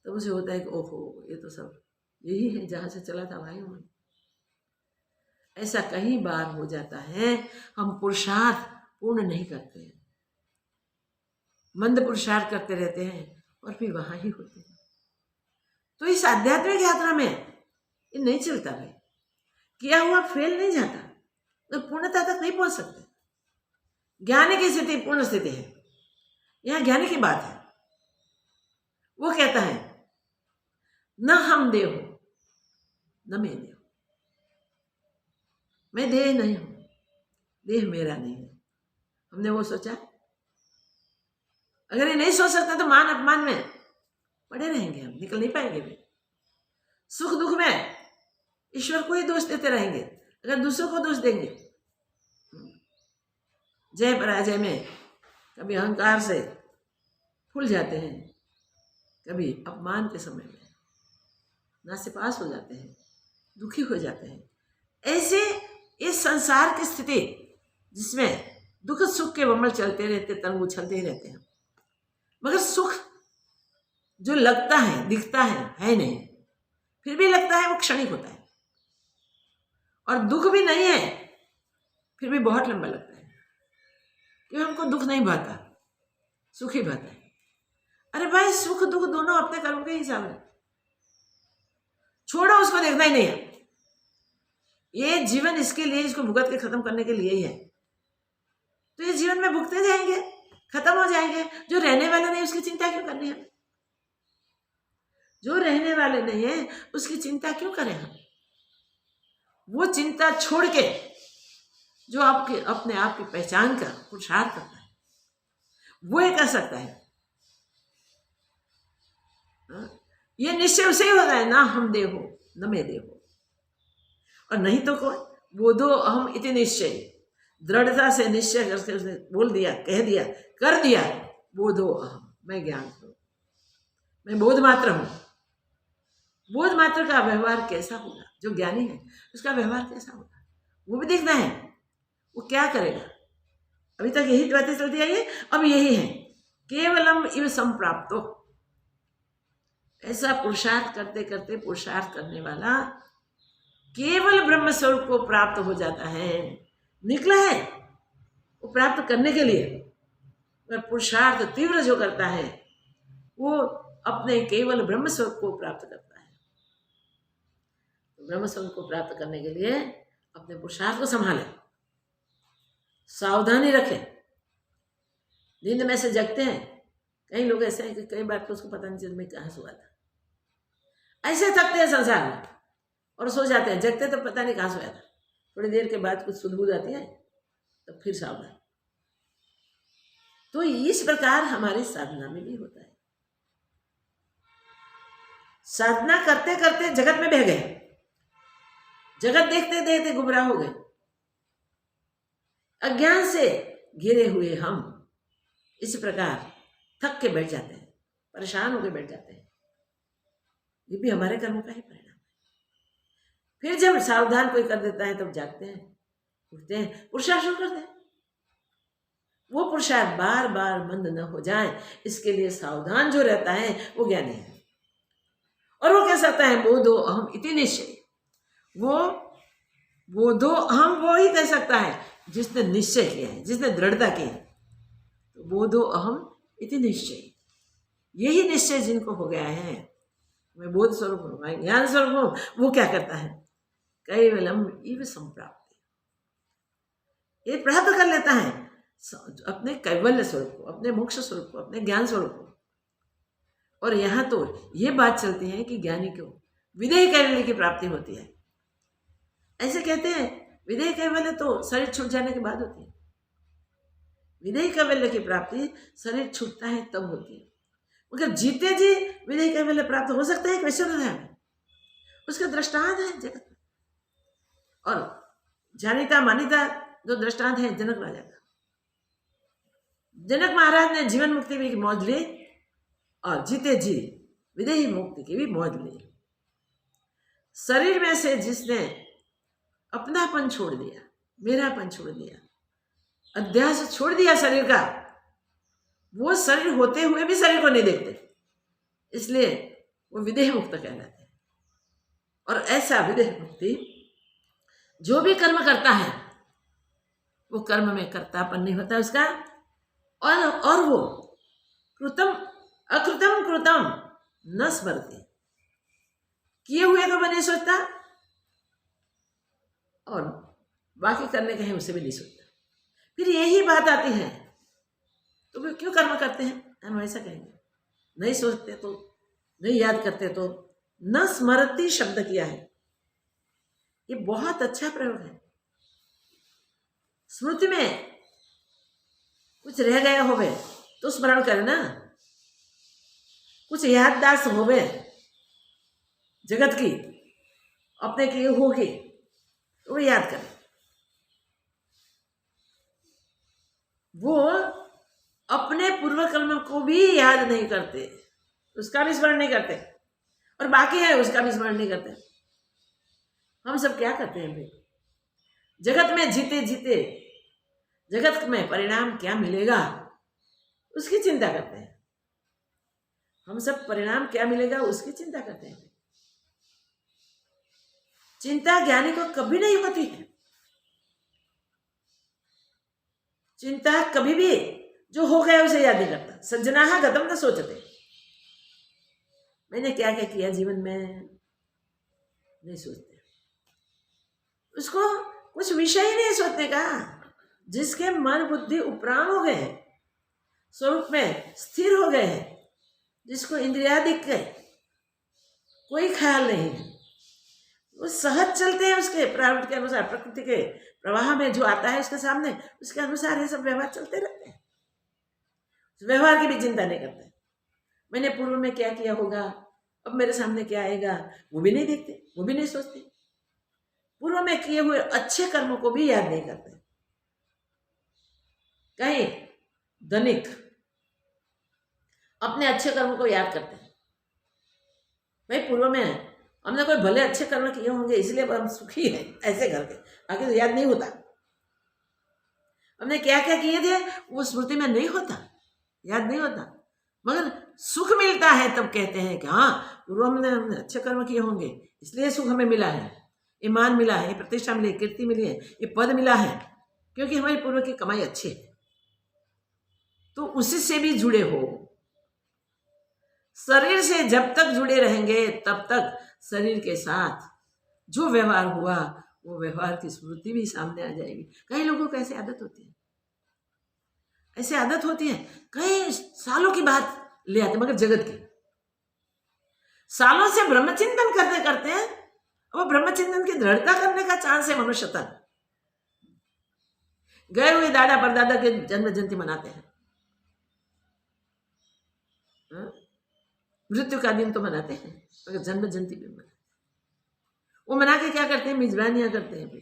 Speaker 2: तब उसे होता है कि ओहो ये तो सब यही है जहां से चला था भाई मैं। ऐसा कई बार हो जाता है, हम पुरुषार्थ पूर्ण नहीं करते हैं, मंद पुरुषार्थ करते रहते हैं और फिर वहां ही होते हैं। तो इस आध्यात्मिक यात्रा में ये नहीं चलता भाई, किया हुआ फेल नहीं जाता, तो पूर्णता तक नहीं पहुंच सकते। ज्ञानी की स्थिति पूर्ण स्थिति है, यहां ज्ञानी की बात है। वो कहता है न हम देह हो न मैं देह, मैं देह नहीं हूं, देह मेरा नहीं है। हमने वो सोचा? अगर ये नहीं सोच सकता तो मान अपमान में पड़े रहेंगे, हम निकल नहीं पाएंगे भी। सुख दुख में ईश्वर को ही दोष देते रहेंगे, अगर दूसरों को दोष देंगे। जय पराजय में कभी अहंकार से फूल जाते हैं, कभी अपमान के समय में नासेपास हो जाते हैं, दुखी हो जाते हैं। ऐसे इस संसार की स्थिति जिसमें दुख सुख के बम्बल चलते रहते, तंग उछलते ही रहते हैं, मगर सुख जो लगता है दिखता है नहीं। फिर भी लगता है वो क्षणिक होता है, और दुख भी नहीं है फिर भी बहुत लंबा लगता है, क्योंकि हमको दुख नहीं भाता, सुख ही भाता है। अरे भाई, सुख दुख दोनों अपने कर्म के हिसाब है, छोड़ो, उसको देखना ही नहीं है। ये जीवन इसके लिए, इसको भुगत के खत्म करने के लिए ही है। तो ये जीवन में भुगते जाएंगे, खत्म हो जाएंगे। जो रहने वाला नहीं उसकी चिंता क्यों करनी है? जो रहने वाले नहीं है उसकी चिंता क्यों करें हम? वो चिंता छोड़ के जो आपके अपने आप की पहचान का पुरुषार्थ करता है वो ही कर सकता है। ये निश्चय उसे ही होता है, ना हम देहो न मैं देहो। और नहीं तो कौन? बोधो अहम इति निश्चय, दृढ़ता से निश्चय करके उसने बोल दिया, कह दिया, कर दिया, बोधो अहम, मैं ज्ञान हूं, मैं बोध मात्र हूं। बोध मात्र का व्यवहार कैसा होगा? जो ज्ञानी है उसका व्यवहार कैसा होगा वो भी देखना है, वो क्या करेगा। अभी तक यही बातें चलती आई है, अब यही है, केवलम इव संप्राप्तो। ऐसा पुरुषार्थ करते करते पुरुषार्थ करने वाला केवल ब्रह्म स्वरूप को प्राप्त हो जाता है। निकला है वो प्राप्त करने के लिए, पर पुरुषार्थ तीव्र जो करता है वो अपने केवल ब्रह्म स्वरूप को प्राप्त करता है। तो ब्रह्म स्वरूप को प्राप्त करने के लिए अपने पुरुषार्थ को संभाले, सावधानी रखे। नींद में से जगते हैं, कई लोग ऐसे हैं कि कई बार तो उसको पता नहीं चलता मैं कहाँ सोया था। ऐसे थकते हैं संसार में और सो जाते हैं, जगते तो पता नहीं कहाँ सोया था। थोड़ी देर के बाद कुछ सुध-बुध आती है तो फिर सावधान। तो इस प्रकार हमारी साधना में भी होता है। साधना करते करते जगत में बह गए, जगत देखते देखते गुमराह हो गए, अज्ञान से घिरे हुए हम इस प्रकार थक के बैठ जाते हैं, परेशान होकर बैठ जाते हैं। ये भी हमारे कर्मों का ही परिणाम है। फिर जब सावधान कोई कर देता है तब जागते हैं, उठते हैं, पुरुषार्थ शुरू करते हैं। वो पुरुषार्थ बार बार मंद न हो जाए इसके लिए सावधान जो रहता है वो ज्ञानी है। और वो कह सकता है बोधो अहम इति निश्चय। वो बोधो अहम वो ही कह सकता है जिसने निश्चय किया है, जिसने दृढ़ता की है। तो बोधो अहम इति निश्चय, यही निश्चय जिनको हो गया है, मैं बोध स्वरूप हूँ, मैं ज्ञान स्वरूप हूँ, वो क्या करता है? कैवलम इव संप्राप्ति, ये प्राप्त कर लेता है अपने कैवल्य स्वरूप को, अपने मोक्ष स्वरूप को, अपने ज्ञान स्वरूप को। और यहाँ तो ये बात चलती है कि ज्ञानी को विदेह कैवल्य की प्राप्ति होती है। ऐसे कहते हैं विदेह कैवल्य तो शरीर छूट जाने के बाद होती है। विदेह कैवल्य की प्राप्ति शरीर छूटता है तब होती है। मगर जीते जी विदेह कैवल्य प्राप्त हो सकता है कैसे होता है? उसका दृष्टांत है जगत में, और जानिता मानिता जो दृष्टांत है जनक राजा का। जनक महाराज ने जीवन मुक्ति की मौज ली और जीते जी विदेही मुक्ति की भी मौज ली। शरीर में से जिसने अपनापन छोड़ दिया, मेरापन छोड़ दिया, अध्यास छोड़ दिया शरीर का, वो शरीर होते हुए भी शरीर को नहीं देखते, इसलिए वो विदेह मुक्त कहलाते हैं। और ऐसा विदेह मुक्ति जो भी कर्म करता है वो कर्म में कर्तापन नहीं होता उसका, और वो कृतम अकृतम कृतम न स्मरते, किए हुए को नहीं सोचता और बाकी करने के हैं उसे भी नहीं सोचता। फिर यही बात आती है तो वे क्यों कर्म करते हैं? हम ऐसा कहेंगे, नहीं सोचते तो, नहीं याद करते तो। न स्मरती शब्द किया है, ये बहुत अच्छा प्रयोग है। स्मृति में कुछ रह गया होवे तो स्मरण करे ना, कुछ याददाश्त होवे जगत की, अपने की होगी तो वो याद करे। वो अपने पूर्व कर्म को भी याद नहीं करते, उसका भी स्मरण नहीं करते, और बाकी है उसका भी स्मरण नहीं करते। हम सब क्या करते हैं भाई? जगत में जीते जीते जगत में परिणाम क्या मिलेगा उसकी चिंता करते हैं। हम सब परिणाम क्या मिलेगा उसकी चिंता करते हैं। चिंता ज्ञानी को कभी नहीं होती है। चिंता कभी भी जो हो गया उसे याद नहीं करता। सज्जनाः गतं न सोचते। मैंने क्या क्या किया जीवन में नहीं सोचते। उसको कुछ विषय ही नहीं सोचने का। जिसके मन बुद्धि उपराम हो गए, स्वरूप में स्थिर हो गए हैं, जिसको इंद्रिया दिख गए, कोई ख्याल नहीं है, वो सहज चलते हैं उसके प्रारब्ध के अनुसार, प्रकृति के प्रवाह में जो आता है उसके सामने, उसके अनुसार ये सब व्यवहार चलते रहते हैं। व्यवहार की भी चिंता नहीं करते। मैंने पूर्व में क्या किया होगा, अब मेरे सामने क्या आएगा, वो भी नहीं देखते, वो भी नहीं सोचते। पूर्व में किए हुए अच्छे कर्मों को भी याद नहीं करते। कहीं धनिक अपने अच्छे कर्मों को याद करते हैं। भाई पूर्व में हमने कोई भले अच्छे कर्म किए होंगे इसलिए हम सुखी हैं, ऐसे करके आगे तो याद नहीं होता। हमने क्या क्या किए थे वो स्मृति में नहीं होता, याद नहीं होता, मगर सुख मिलता है तब कहते हैं कि हाँ पूर्व में हमने अच्छे कर्म किए होंगे इसलिए सुख हमें मिला है, ये मान मिला है, ये प्रतिष्ठा मिली है, कीर्ति मिली है, ये पद मिला है, क्योंकि हमारी पूर्व की कमाई अच्छी है। तो उसी से भी जुड़े हो। शरीर से जब तक जुड़े रहेंगे तब तक शरीर के साथ जो व्यवहार हुआ वो व्यवहार की स्मृति भी सामने आ जाएगी। कई लोगों को ऐसी आदत होती है, ऐसी आदत होती है, कई सालों की बात ले आते मगर जगत की। सालों से ब्रह्मचिंतन करते करते हैं, वो ब्रह्मचिंतन की दृढ़ता करने का चांस है मनुष्य तक। गए हुए दादा परदादा के जन्म जयंती मनाते हैं, मृत्यु का दिन तो मनाते हैं मगर जन्म जयंती भी मनाते हैं। वो मना के क्या करते हैं, मिजबानियां करते हैं भी।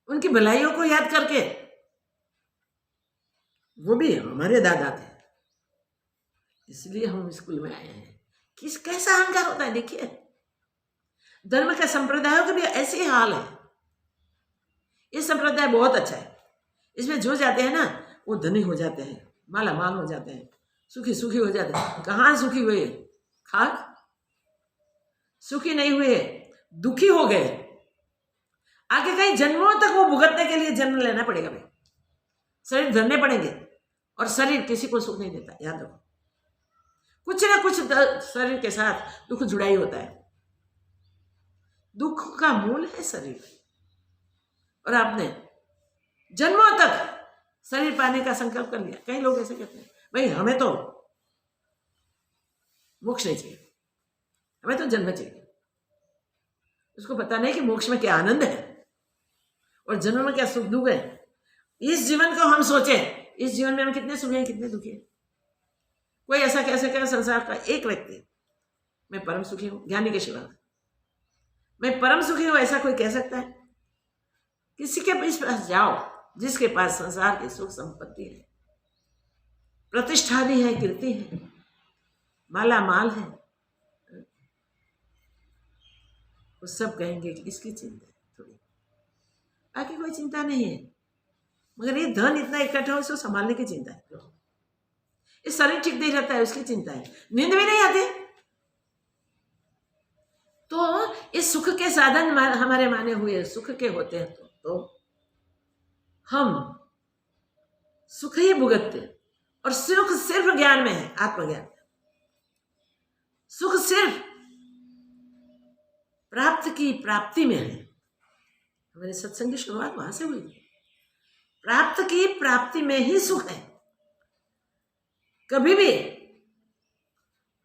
Speaker 2: उनकी भलाइयों को याद करके, वो भी हमारे दादा थे इसलिए हम स्कूल में आए हैं। किस कैसा अहंकार होता है देखिए। धर्म के संप्रदायों का भी ऐसे ही हाल है। ये संप्रदाय बहुत अच्छा है, इसमें जो जाते हैं ना वो धनी हो जाते हैं, माला माल हो जाते हैं, सुखी सुखी हो जाते हैं। कहाँ सुखी हुए, खाक। सुखी नहीं हुए, दुखी हो गए। आगे कई जन्मों तक वो भुगतने के लिए जन्म लेना पड़ेगा भाई, शरीर धरने पड़ेंगे। और शरीर किसी को सुख नहीं देता, याद रखो। कुछ ना कुछ शरीर के साथ दुख जुड़ा ही होता है। दुख का मूल है शरीर। और आपने जन्मों तक शरीर पाने का संकल्प कर लिया। कई लोग ऐसे कहते हैं भाई हमें तो मोक्ष नहीं चाहिए, हमें तो जन्म चाहिए। उसको पता नहीं कि मोक्ष में क्या आनंद है और जन्म में क्या सुख दुख है। इस जीवन को हम सोचे, इस जीवन में हम कितने सुखी हैं कितने दुखी हैं। कोई ऐसा कह सकेगा संसार का एक व्यक्ति मैं परम सुखी हूं, ज्ञानी के सिवा मैं परम सुखी हूं, ऐसा कोई कह सकता है? किसी के पास जाओ जिसके पास संसार की सुख संपत्ति है, प्रतिष्ठा भी है, कीर्ति है, माला माल है, वो सब कहेंगे कि इसकी चिंता है थोड़ी, बाकी कोई चिंता नहीं है। मगर ये धन इतना इकट्ठा हो इसको संभालने की चिंता है। ये शरीर ठीक नहीं रहता है उसकी चिंता है। नींद भी नहीं आती। तो इस सुख के साधन हमारे माने हुए सुख के होते हैं तो हम सुख ही भुगतते। और सुख सिर्फ ज्ञान में है, आत्मज्ञान। सुख सिर्फ प्राप्ति में है। हमारे सत्संग की शुरुआत वहां से हुई। प्राप्त की प्राप्ति में ही सुख है। कभी भी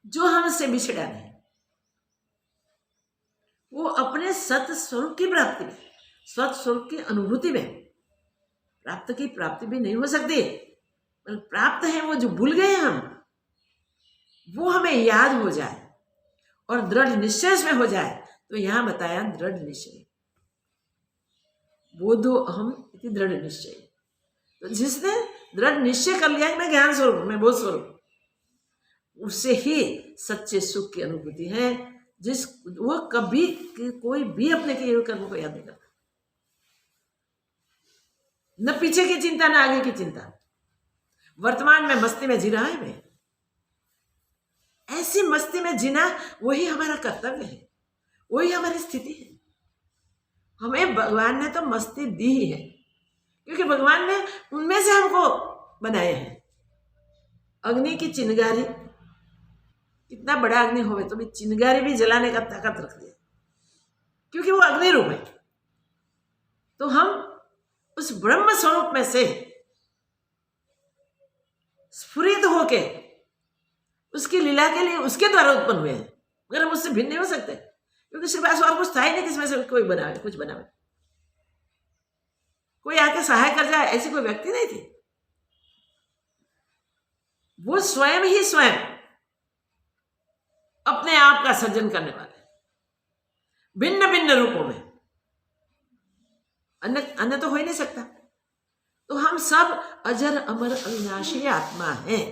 Speaker 2: जो हमसे बिछड़ा नहीं वो अपने सत स्वरूप की प्राप्ति में, सत स्वरूप की अनुभूति में प्राप्त की प्राप्ति भी नहीं हो सकती। प्राप्त है वो जो भूल गए हम, वो हमें याद हो जाए और दृढ़ निश्चय में हो जाए। तो यहां बताया दृढ़ निश्चय, बोधो अहम इति दृढ़ निश्चय। तो जिसने दृढ़ निश्चय कर लिया है मैं ज्ञान स्वरूप, मैं बोध स्वरूप, उससे ही सच्चे सुख की अनुभूति है। वो कभी कोई भी अपने किए हुए कर्मों को याद नहीं करता। न पीछे की चिंता न आगे की चिंता, वर्तमान में मस्ती में जी रहा है। मैं ऐसी मस्ती में जीना वही हमारा कर्तव्य है, वही हमारी स्थिति है। हमें भगवान ने तो मस्ती दी ही है, क्योंकि भगवान ने उनमें से हमको बनाए हैं। अग्नि की चिंगारी, कितना बड़ा अग्नि होवे तो भी चिंगारी भी जलाने का ताकत रख दे, क्योंकि वो अग्नि रूप है। तो हम उस ब्रह्म स्वरूप में से स्फुरित होके उसकी लीला के लिए उसके द्वारा उत्पन्न हुए हैं, मगर हम उससे भिन्न नहीं हो सकते, क्योंकि सिर्फ पास और कुछ था ही नहीं किसमें से कोई बनावे, कुछ बनावे, कोई आके सहाय कर जाए, ऐसी कोई व्यक्ति नहीं थी। वो स्वयं ही स्वयं अपने आप का सर्जन करने वाले, भिन्न भिन्न रूपों में, अन्य तो हो ही नहीं सकता। तो हम सब अजर अमर अविनाशी आत्मा हैं,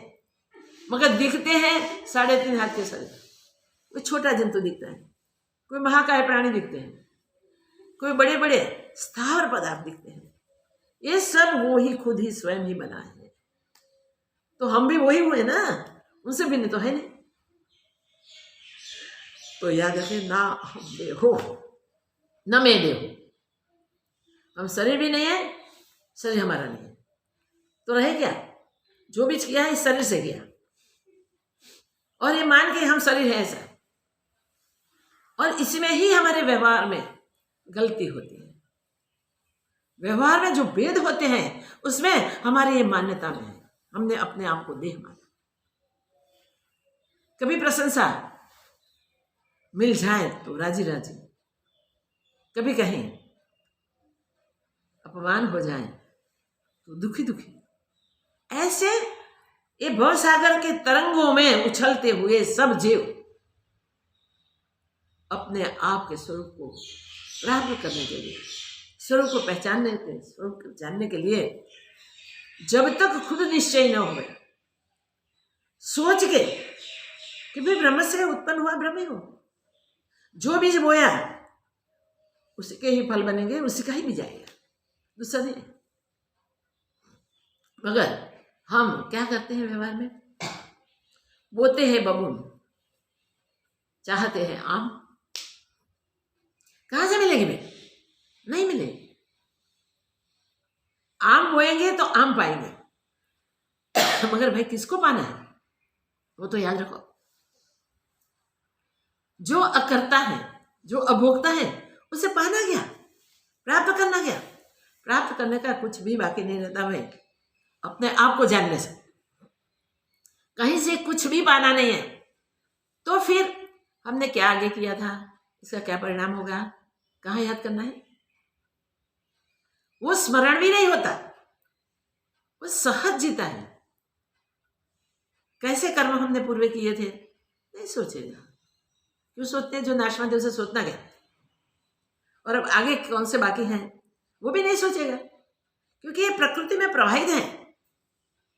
Speaker 2: मगर दिखते हैं 3.5 हाथ के शरीर। कोई छोटा जंतु दिखता है, कोई महाकाय प्राणी दिखते हैं, कोई बड़े बड़े स्थावर पदार्थ दिखते हैं। ये सब वो ही खुद ही स्वयं ही बना है। तो हम भी वही हुए ना, उनसे भिन्न तो है नहीं। तो याद रखें, ना हम देहो न मैं देहो, हम शरीर भी नहीं है, शरीर हमारा नहीं है, तो रहे क्या? जो भी किया है इस शरीर से किया, और ये मान के हम शरीर है ऐसा, और इसमें ही हमारे व्यवहार में गलती होती है। व्यवहार में जो भेद होते हैं उसमें हमारी ये मान्यता में है, हमने अपने आप को देह माना। कभी प्रशंसा मिल जाए तो राजी राजी, कभी कहीं अपमान हो जाए तो दुखी दुखी। ऐसे ये भवसागर के तरंगों में उछलते हुए सब जीव अपने आप के स्वरूप को प्राप्त करने के लिए, स्वरूप को पहचानने के, स्वरूप को जानने के लिए, जब तक खुद निश्चय न हो, सोच के कि भाई ब्रह्म से उत्पन्न हुआ ब्रह्म ही हो, जो बीज बोया उसी के ही फल बनेंगे, उसी का ही बीज आएगा, दूसरा नहीं। मगर हम क्या करते हैं व्यवहार में? बोते हैं बबूल, चाहते हैं आम। कहां से मिलेगी भाई? नहीं मिलेगी। आम बोएंगे तो आम पाएंगे, मगर भाई किसको पाना है वो तो याद रखो। जो अकर्ता है, जो अभोक्ता है, उसे पाना क्या, प्राप्त करना क्या? प्राप्त करने का कुछ भी बाकी नहीं रहता भाई, अपने आप को जानने से। कहीं से कुछ भी पाना नहीं है तो फिर हमने क्या आगे किया था, इसका क्या परिणाम होगा, कहाँ याद करना है? वो स्मरण भी नहीं होता, वो सहज जीता है। कैसे कर्म हमने पूर्व किए थे नहीं सोचेगा। क्यों सोचते हैं? जो नाशवान थे उसे सोचना क्या, और अब आगे कौन से बाकी हैं वो भी नहीं सोचेगा, क्योंकि ये प्रकृति में प्रवाहित हैं,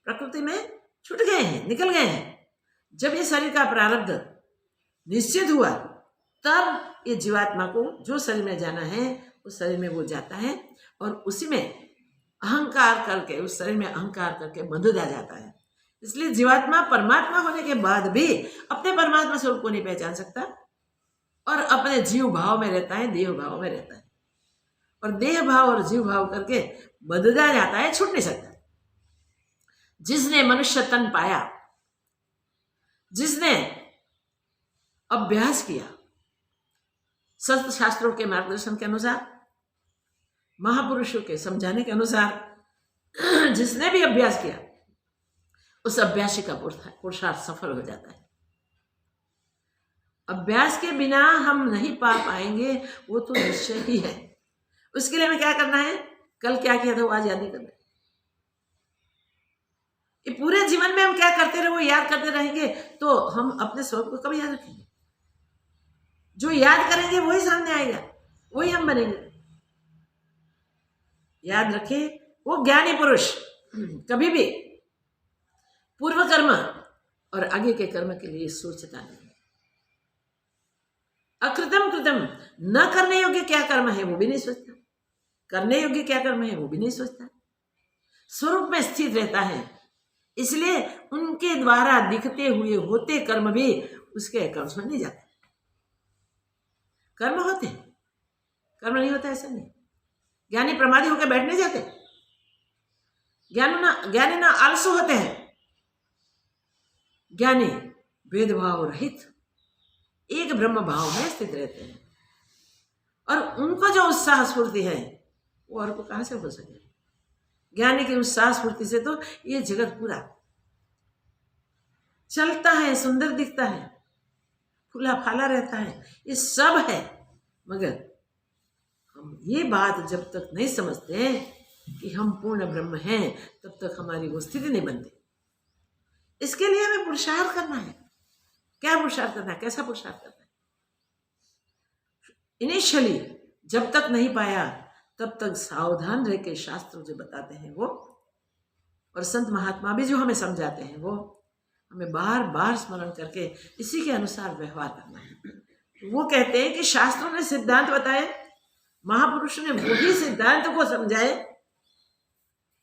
Speaker 2: प्रकृति में छूट गए हैं, निकल गए हैं। जब ये शरीर का प्रारब्ध निश्चित हुआ तब ये जीवात्मा को जो शरीर में जाना है उस शरीर में वो जाता है, और उसी में अहंकार करके, उस शरीर में अहंकार करके बंधा जाता है। इसलिए जीवात्मा परमात्मा होने के बाद भी अपने परमात्मा स्वरूप को नहीं पहचान सकता, और अपने जीव भाव में रहता है, देह भाव में रहता है, और देह भाव और जीव भाव करके बंधा जाता है, छूट नहीं सकता। जिसने मनुष्य तन पाया, जिसने अभ्यास किया सत्य शास्त्रों के मार्गदर्शन के अनुसार, महापुरुषों के समझाने के अनुसार जिसने भी अभ्यास किया, उस अभ्यासी का पुरुषार्थ सफल हो जाता है। अभ्यास के बिना हम नहीं पा पाएंगे, वो तो निश्चय ही है। उसके लिए हमें क्या करना है? कल क्या किया था वो आज याद नहीं करना। ये पूरे जीवन में हम क्या करते रहे वो याद करते रहेंगे तो हम अपने स्वरूप को कभी याद रखेंगे? जो याद करेंगे वही सामने आएगा, वही हम बनेंगे। याद रखें, वो ज्ञानी पुरुष कभी भी पूर्व कर्म और आगे के कर्म के लिए सोचता नहीं। अकृतम कृतम, न करने योग्य क्या कर्म है वो भी नहीं सोचता, करने योग्य क्या कर्म है वो भी नहीं सोचता। स्वरूप में स्थित रहता है, इसलिए उनके द्वारा दिखते हुए होते कर्म भी उसके अकाउंट में नहीं जाते। कर्म होते हैं, कर्म नहीं होता ऐसा नहीं। ज्ञानी प्रमादी होकर बैठ नहीं जाते, ज्ञानी ना आलसू होते हैं, ज्ञानी भेदभाव रहित एक ब्रह्म भाव में स्थित रहते हैं। और उनको जो उत्साह स्फूर्ति है वो और को कहां से हो सके। ज्ञानी की उत्साह स्फूर्ति से तो ये जगत पूरा चलता है, सुंदर दिखता है, फूला फाला रहता है, ये सब है। मगर हम ये बात जब तक नहीं समझते कि हम पूर्ण ब्रह्म हैं, तब तक हमारी वो स्थिति नहीं बनती। इसके लिए हमें पुरुषार्थ करना है। क्या पुरुषार्थ करना है, कैसा पुरुषार्थ करना है? इनिशियली जब तक नहीं पाया तब तक सावधान रह के शास्त्र जो बताते हैं वो, और संत महात्मा भी जो हमें समझाते हैं वो, हमें बार बार स्मरण करके इसी के अनुसार व्यवहार करना है। वो कहते हैं कि शास्त्रों ने सिद्धांत बताए, महापुरुषों ने वही सिद्धांत को समझाए,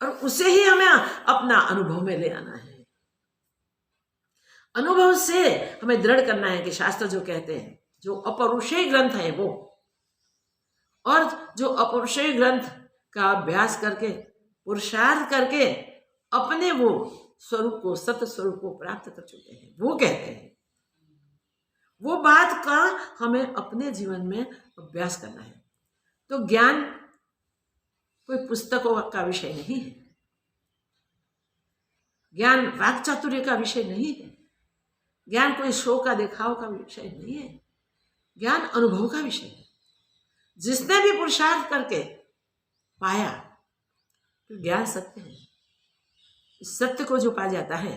Speaker 2: और उसे ही हमें अपना अनुभव में ले आना है। अनुभव से हमें दृढ़ करना है कि शास्त्र जो कहते हैं, जो अपौरुषेय ग्रंथ है वो, और जो अपौरुषेय ग्रंथ का अभ्यास करके पुरुषार्थ करके अपने वो स्वरूप को, सत्य स्वरूप को प्राप्त कर चुके हैं, वो कहते हैं। वो बात का हमें अपने जीवन में अभ्यास करना है। तो ज्ञान कोई पुस्तकों का विषय नहीं है, ज्ञान वाक चातुर्य का विषय नहीं है, ज्ञान कोई शो का दिखाव का विषय नहीं है, ज्ञान अनुभव का विषय है। जिसने भी पुरुषार्थ करके पाया तो ज्ञान सत्य है। इस सत्य को जो पा जाता है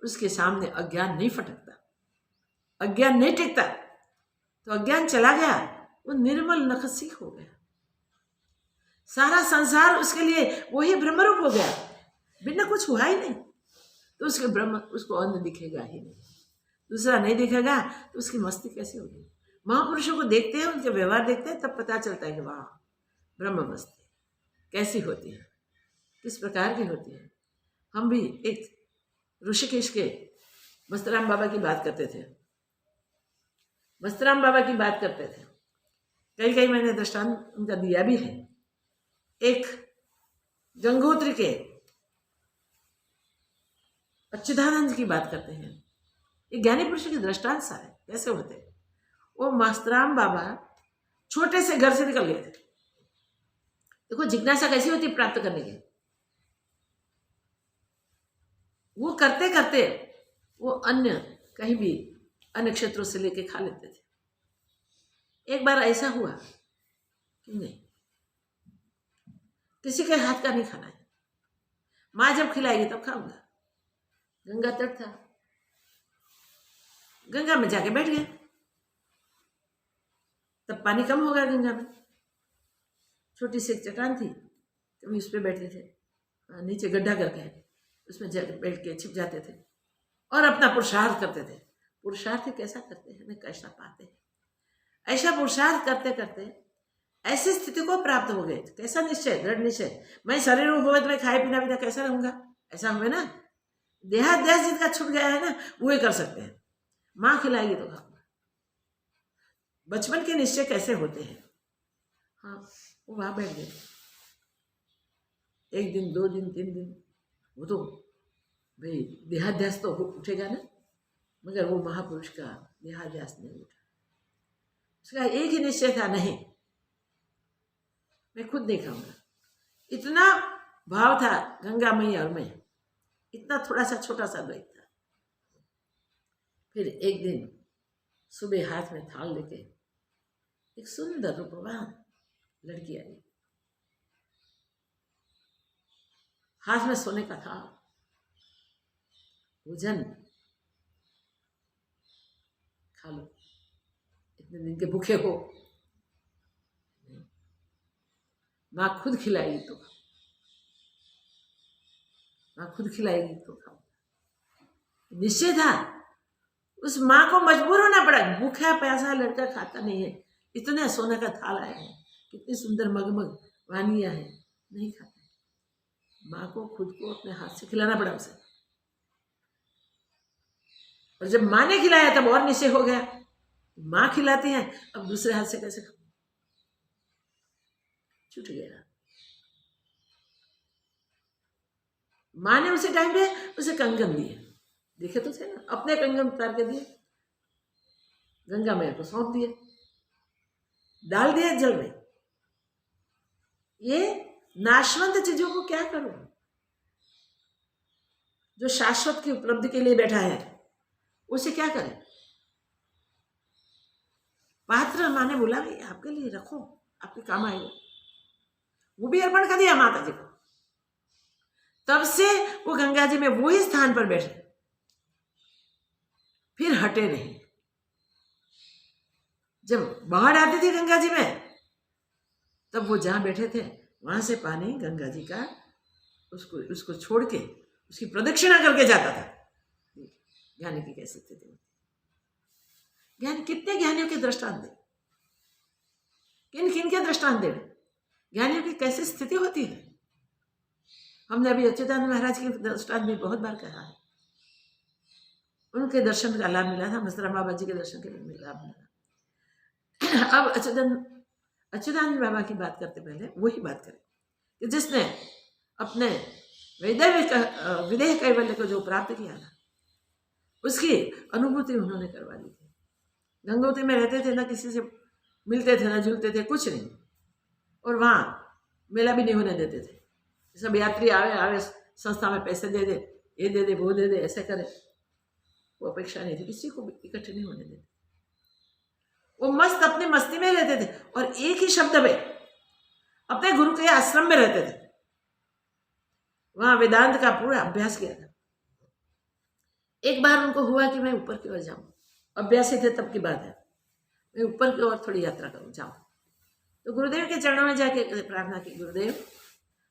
Speaker 2: उसके सामने अज्ञान नहीं फटकता, अज्ञान नहीं टिकता। तो अज्ञान चला गया, वो निर्मल नखसी हो गया, सारा संसार उसके लिए वही ब्रह्मरूप हो गया, बिना कुछ हुआ ही नहीं। तो उसके ब्रह्म, उसको अन्य दिखेगा ही नहीं, दूसरा नहीं दिखेगा, तो उसकी मस्ती कैसे होगी। महापुरुषों को देखते हैं, उनके व्यवहार देखते हैं, तब पता चलता है कि वाह ब्रह्म मस्ती कैसी होती है, किस प्रकार की होती है। हम भी एक ऋषिकेश के मस्तराम बाबा की बात करते थे, मस्तराम बाबा की बात करते थे। कई कई मैंने दृष्टांत उनका दिया भी है। एक गंगोत्री के अच्युतानंद की बात करते हैं। ये ज्ञानी पुरुष के दृष्टांत सा है, कैसे होते हैं। वो मस्तराम बाबा छोटे से घर से निकल गए थे। देखो जिज्ञासा कैसी होती है प्राप्त करने की। वो करते करते वो अन्य कहीं भी अन्य क्षेत्रों से लेके खा लेते थे। एक बार ऐसा हुआ कि नहीं, किसी के हाथ का नहीं खाना है, माँ जब खिलाएगी तब खाऊंगा। गंगा तट था, गंगा में जाके बैठ गए। तब पानी कम हो गया गंगा में, छोटी सी एक चट्टान थी, कभी उस पर बैठते थे, नीचे गड्ढा करके उसमें बैठ के छिप जाते थे और अपना पुरुषार्थ करते थे। पुरुषार्थ कैसा करते हैं ना, कैसा पाते हैं। ऐसा पुरुषार्थ करते करते ऐसी स्थिति को प्राप्त हो गए। कैसा निश्चय, दृढ़ निश्चय, मैं शरीर होवत में खाए पीना बिना कैसा रहूंगा, ऐसा हुए ना। देहाध्यास जिनका छूट गया है ना, वो ही कर सकते हैं। माँ खिलाएगी तो खाऊंगा। बचपन के निश्चय कैसे होते हैं। हाँ, वो वहां बैठ गए। एक दिन, 2 दिन, 3 दिन, वो तो भाई देहाध्यास तो उठेगा ना, मगर वो महापुरुष का देहाध्यास नहीं उठा। उसका एक ही निश्चय था, नहीं मैं खुद नहीं खाऊंगा। इतना भाव था गंगा मैया और मैं, इतना थोड़ा सा छोटा सा द्वैत था। फिर एक दिन सुबह हाथ में थाल लेके एक सुंदर रूपवान लड़की आई, हाथ में सोने का था भोजन, खा लो, इतने दिन के भूखे हो। माँ खुद खिलाएगी तो खाओ, माँ खुद खिलाएगी तो खाओ। निश्चय था। उस माँ को मजबूर होना पड़ा। भूखा प्यासा लड़का खाता नहीं है, इतने सोने का थाल आया है, कितनी सुंदर मगमग वानियाँ है, नहीं खाता। माँ को खुद को अपने हाथ से खिलाना पड़ा उसे। और जब माँ ने खिलाया तब और निश्चय हो गया, माँ खिलाती है, अब दूसरे हाथ से कैसे खाऊं, छूट गया। माँ ने उसे टाइम पे उसे कंगन दिए, देखे तो थे ना, अपने कंगन उतार के दिए, गंगा मैया को सौंप दिए, डाल दिया जल में। ये नाशवंत चीजों को क्या करूं, जो शाश्वत की उपलब्धि के लिए बैठा है उसे क्या करें। पात्र माँ ने बोला कि आपके लिए रखो, आपके काम आएगा, वो भी अर्पण कर दिया माता जी को। तब से वो गंगा जी में वही स्थान पर बैठे, फिर हटे नहीं। जब बाढ़ आती थी गंगा जी में, तब वो जहां बैठे थे वहां से पानी गंगा जी का उसको छोड़ के उसकी प्रदक्षिणा करके जाता था। ज्ञानी की कैसी स्थिति होती, ज्ञान कितने ज्ञानियों के दृष्टांत दे, किन किन के दृष्टांत दे, ज्ञानियों की कैसी स्थिति होती है। हमने अभी अच्युतानंद महाराज के दृष्टांत भी बहुत बार कहा है, उनके दर्शन का लाभ मिला था, मस्तराम बाबा जी के दर्शन के लाभ मिला। अब अच्युतानंद बाबा की बात करते पहले वही बात करें कि जिसने अपने विदेह कैवल्य को जो प्राप्त किया था, उसकी अनुभूति उन्होंने करवा दी थी। गंगोत्री में रहते थे, ना किसी से मिलते थे, ना जुलते थे, कुछ नहीं, और वहाँ मेला भी नहीं होने देते थे। सब यात्री आवे संस्था में पैसे दे दे, ये दे दे, वो दे दे, ऐसे करे, वो अपेक्षा नहीं थी, किसी को इकट्ठे नहीं होने देते। वो मस्त अपनी मस्ती में रहते थे और एक ही शब्द में अपने गुरु के आश्रम में रहते थे। वहां वेदांत का पूरा अभ्यास किया था। एक बार उनको हुआ कि मैं ऊपर की ओर जाऊं, अभ्यासी थे तब की बात है, मैं ऊपर की ओर थोड़ी यात्रा करूं, जाऊं। तो गुरुदेव के चरणों में जाके प्रार्थना की, गुरुदेव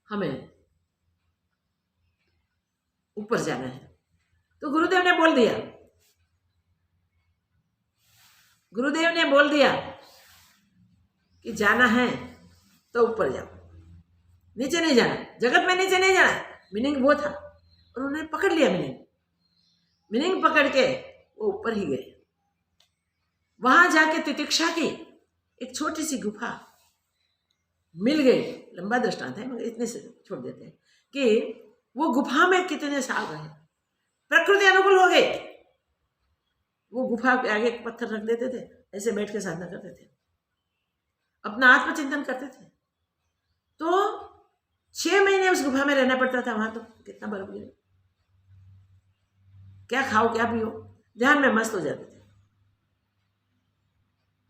Speaker 2: हमें ऊपर जाना है। तो गुरुदेव ने बोल दिया, गुरुदेव ने बोल दिया कि जाना है तो ऊपर जाओ, नीचे नहीं जाना, जगत में नीचे नहीं जाना। मीनिंग वो था, और उन्होंने पकड़ लिया मीनिंग पकड़ के वो ऊपर ही गए। वहां जाके तितिक्षा की एक छोटी सी गुफा मिल गई। लंबा दृष्टांत है मगर इतने से छोड़ देते हैं कि वो गुफा में कितने साल रहे, प्रकृति अनुकूल हो गई। वो गुफा के आगे एक पत्थर रख देते थे, ऐसे बैठ के साधना करते थे, अपना आत्मचिंतन करते थे। तो 6 महीने उस गुफा में रहना पड़ता था। वहां तो कितना बर्फ गिरे, क्या खाओ क्या पियो, ध्यान में मस्त हो जाते थे।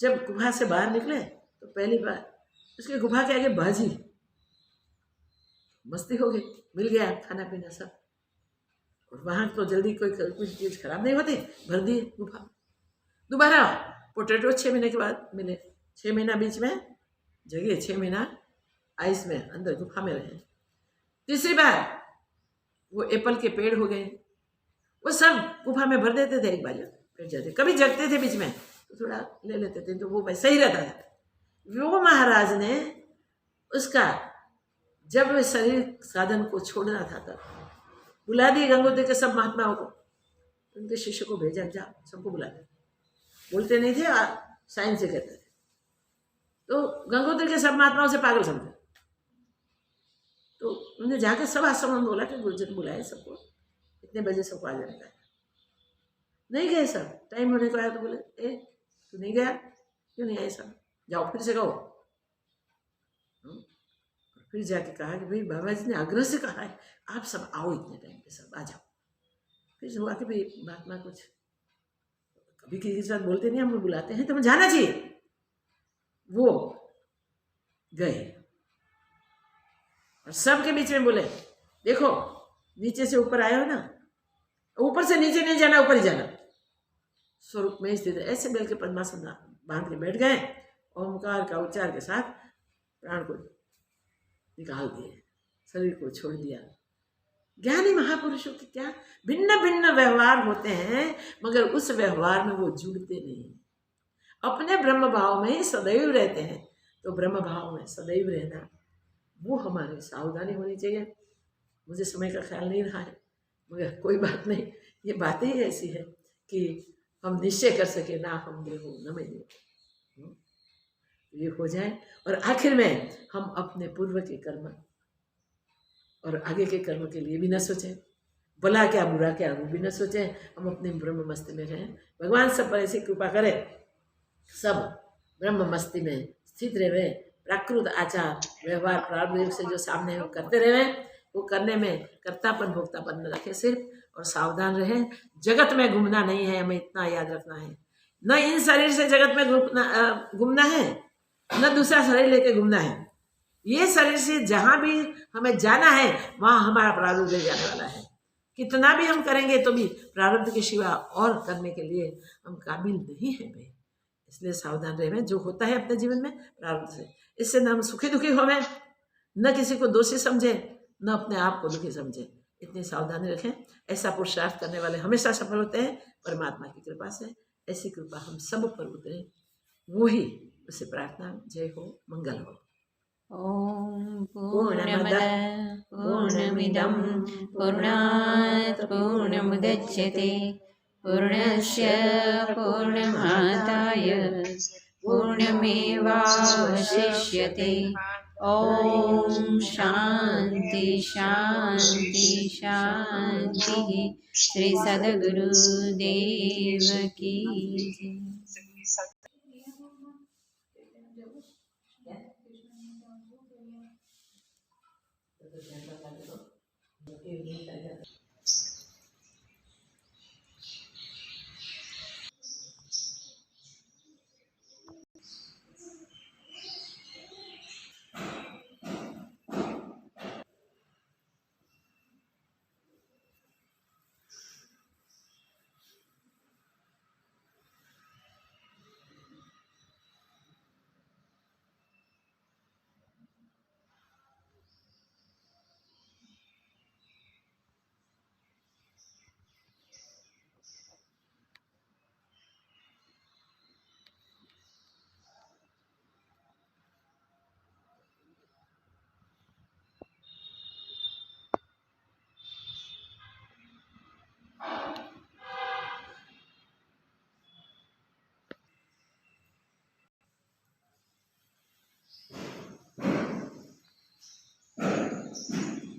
Speaker 2: जब गुफा से बाहर निकले तो पहली बार उसके गुफा के आगे बाजी, मस्ती हो गई, मिल गया खाना पीना सब। और वहां तो जल्दी कोई कुछ चीज खराब नहीं होती, भर दी गुफा। दोबारा पोटैटो 6 महीने के बाद मिले, 6 महीना बीच में जगह, 6 महीना आइस में अंदर गुफा में रहे। तीसरी बार वो एप्पल के पेड़ हो गए, वो सब गुफा में भर देते थे, एक बाजू फिर जाते, कभी जगते थे बीच में तो थोड़ा ले लेते थे, तो वो सही रहता था। वो महाराज ने उसका जब शरीर साधन को छोड़ना था तब बुला दिए गंगोत्री के सब महात्माओं को, उनके शिष्य को भेजा, जा सबको बुला दिया। बोलते नहीं थे, साइंस से कहते थे। तो गंगोत्री के सब महात्माओं से पागल समझे, तो उन्हें जाकर सब आश्रम में बोला कि गुरुजी ने बुलाए सबको, इतने बजे सबको आ जाने का। नहीं गए सब, टाइम होने को आया तो बोले, ए तू नहीं गया, क्यों नहीं आए सब, जाओ फिर से कहो। फिर जाके कहा कि भाई बाबा जी ने आग्रह से कहा है आप सब आओ, इतने टाइम पे सब आ जाओ। फिर हुआ कि भाई महात्मा कुछ कभी किसी के साथ बोलते नहीं, हम बुलाते हैं तो हमें जाना चाहिए। वो गए और सबके बीच में बोले, देखो नीचे से ऊपर आए हो ना, ऊपर से नीचे नहीं जाना, ऊपर ही जाना। स्वरूप में स्थित ऐसे बेल के पद्मासन बांध के बैठ गए, ओमकार का उच्चार के साथ प्राण को निकाल दिए, शरीर को छोड़ दिया। ज्ञानी महापुरुषों के क्या भिन्न भिन्न व्यवहार होते हैं, मगर उस व्यवहार में वो जुड़ते नहीं, अपने ब्रह्म भाव में ही सदैव रहते हैं। तो ब्रह्म भाव में सदैव रहना वो हमारी सावधानी होनी चाहिए। मुझे समय का ख्याल नहीं रहा है, मगर कोई बात नहीं, ये बातें ही ऐसी है कि हम निश्चय कर सके ना हम देहु न मैं देहु, ये हो जाए। और आखिर में हम अपने पूर्व के कर्म और आगे के कर्म के लिए भी न सोचें, भला क्या बुरा क्या वो भी न सोचें, हम अपने ब्रह्म मस्ती में रहें। भगवान सब पर ऐसी कृपा करे, सब ब्रह्म मस्ती में स्थित रहे, प्राकृत आचार व्यवहार प्रारब्ध से जो सामने हम करते रहे, वो करने में कर्तापन भोक्तापन न रखे सिर्फ, और सावधान रहे। जगत में घूमना नहीं है, हमें इतना याद रखना है। न इन शरीर से जगत में घूमना है, न दूसरा शरीर लेके घूमना है। ये शरीर से जहां भी हमें जाना है वहां हमारा प्रारब्ध ले जाने वाला है। कितना भी हम करेंगे तो भी प्रारब्ध के सिवा और करने के लिए हम काबिल नहीं है भाई। इसलिए सावधान रहे, जो होता है अपने जीवन में प्रारब्ध से, इससे न हम सुखी दुखी होवे, न किसी को दोषी समझे, न अपने आप को दुखी समझे। इतनी सावधानी रखें। ऐसा पुरुषार्थ करने वाले हमेशा सफल होते हैं परमात्मा की कृपा से। ऐसी कृपा हम सब पर उतरे, वो ही उसे प्रार्थना। जय हो, मंगल हो।
Speaker 3: ॐ पूर्णमदः पूर्णमिदं पूर्णात् पूर्णमुदच्यते पूर्णस्य पूर्णमादाय पूर्णमेवावशिष्यते। ॐ शान्ति शान्ति शान्तिः। श्री सद्गुरुदेव की जय।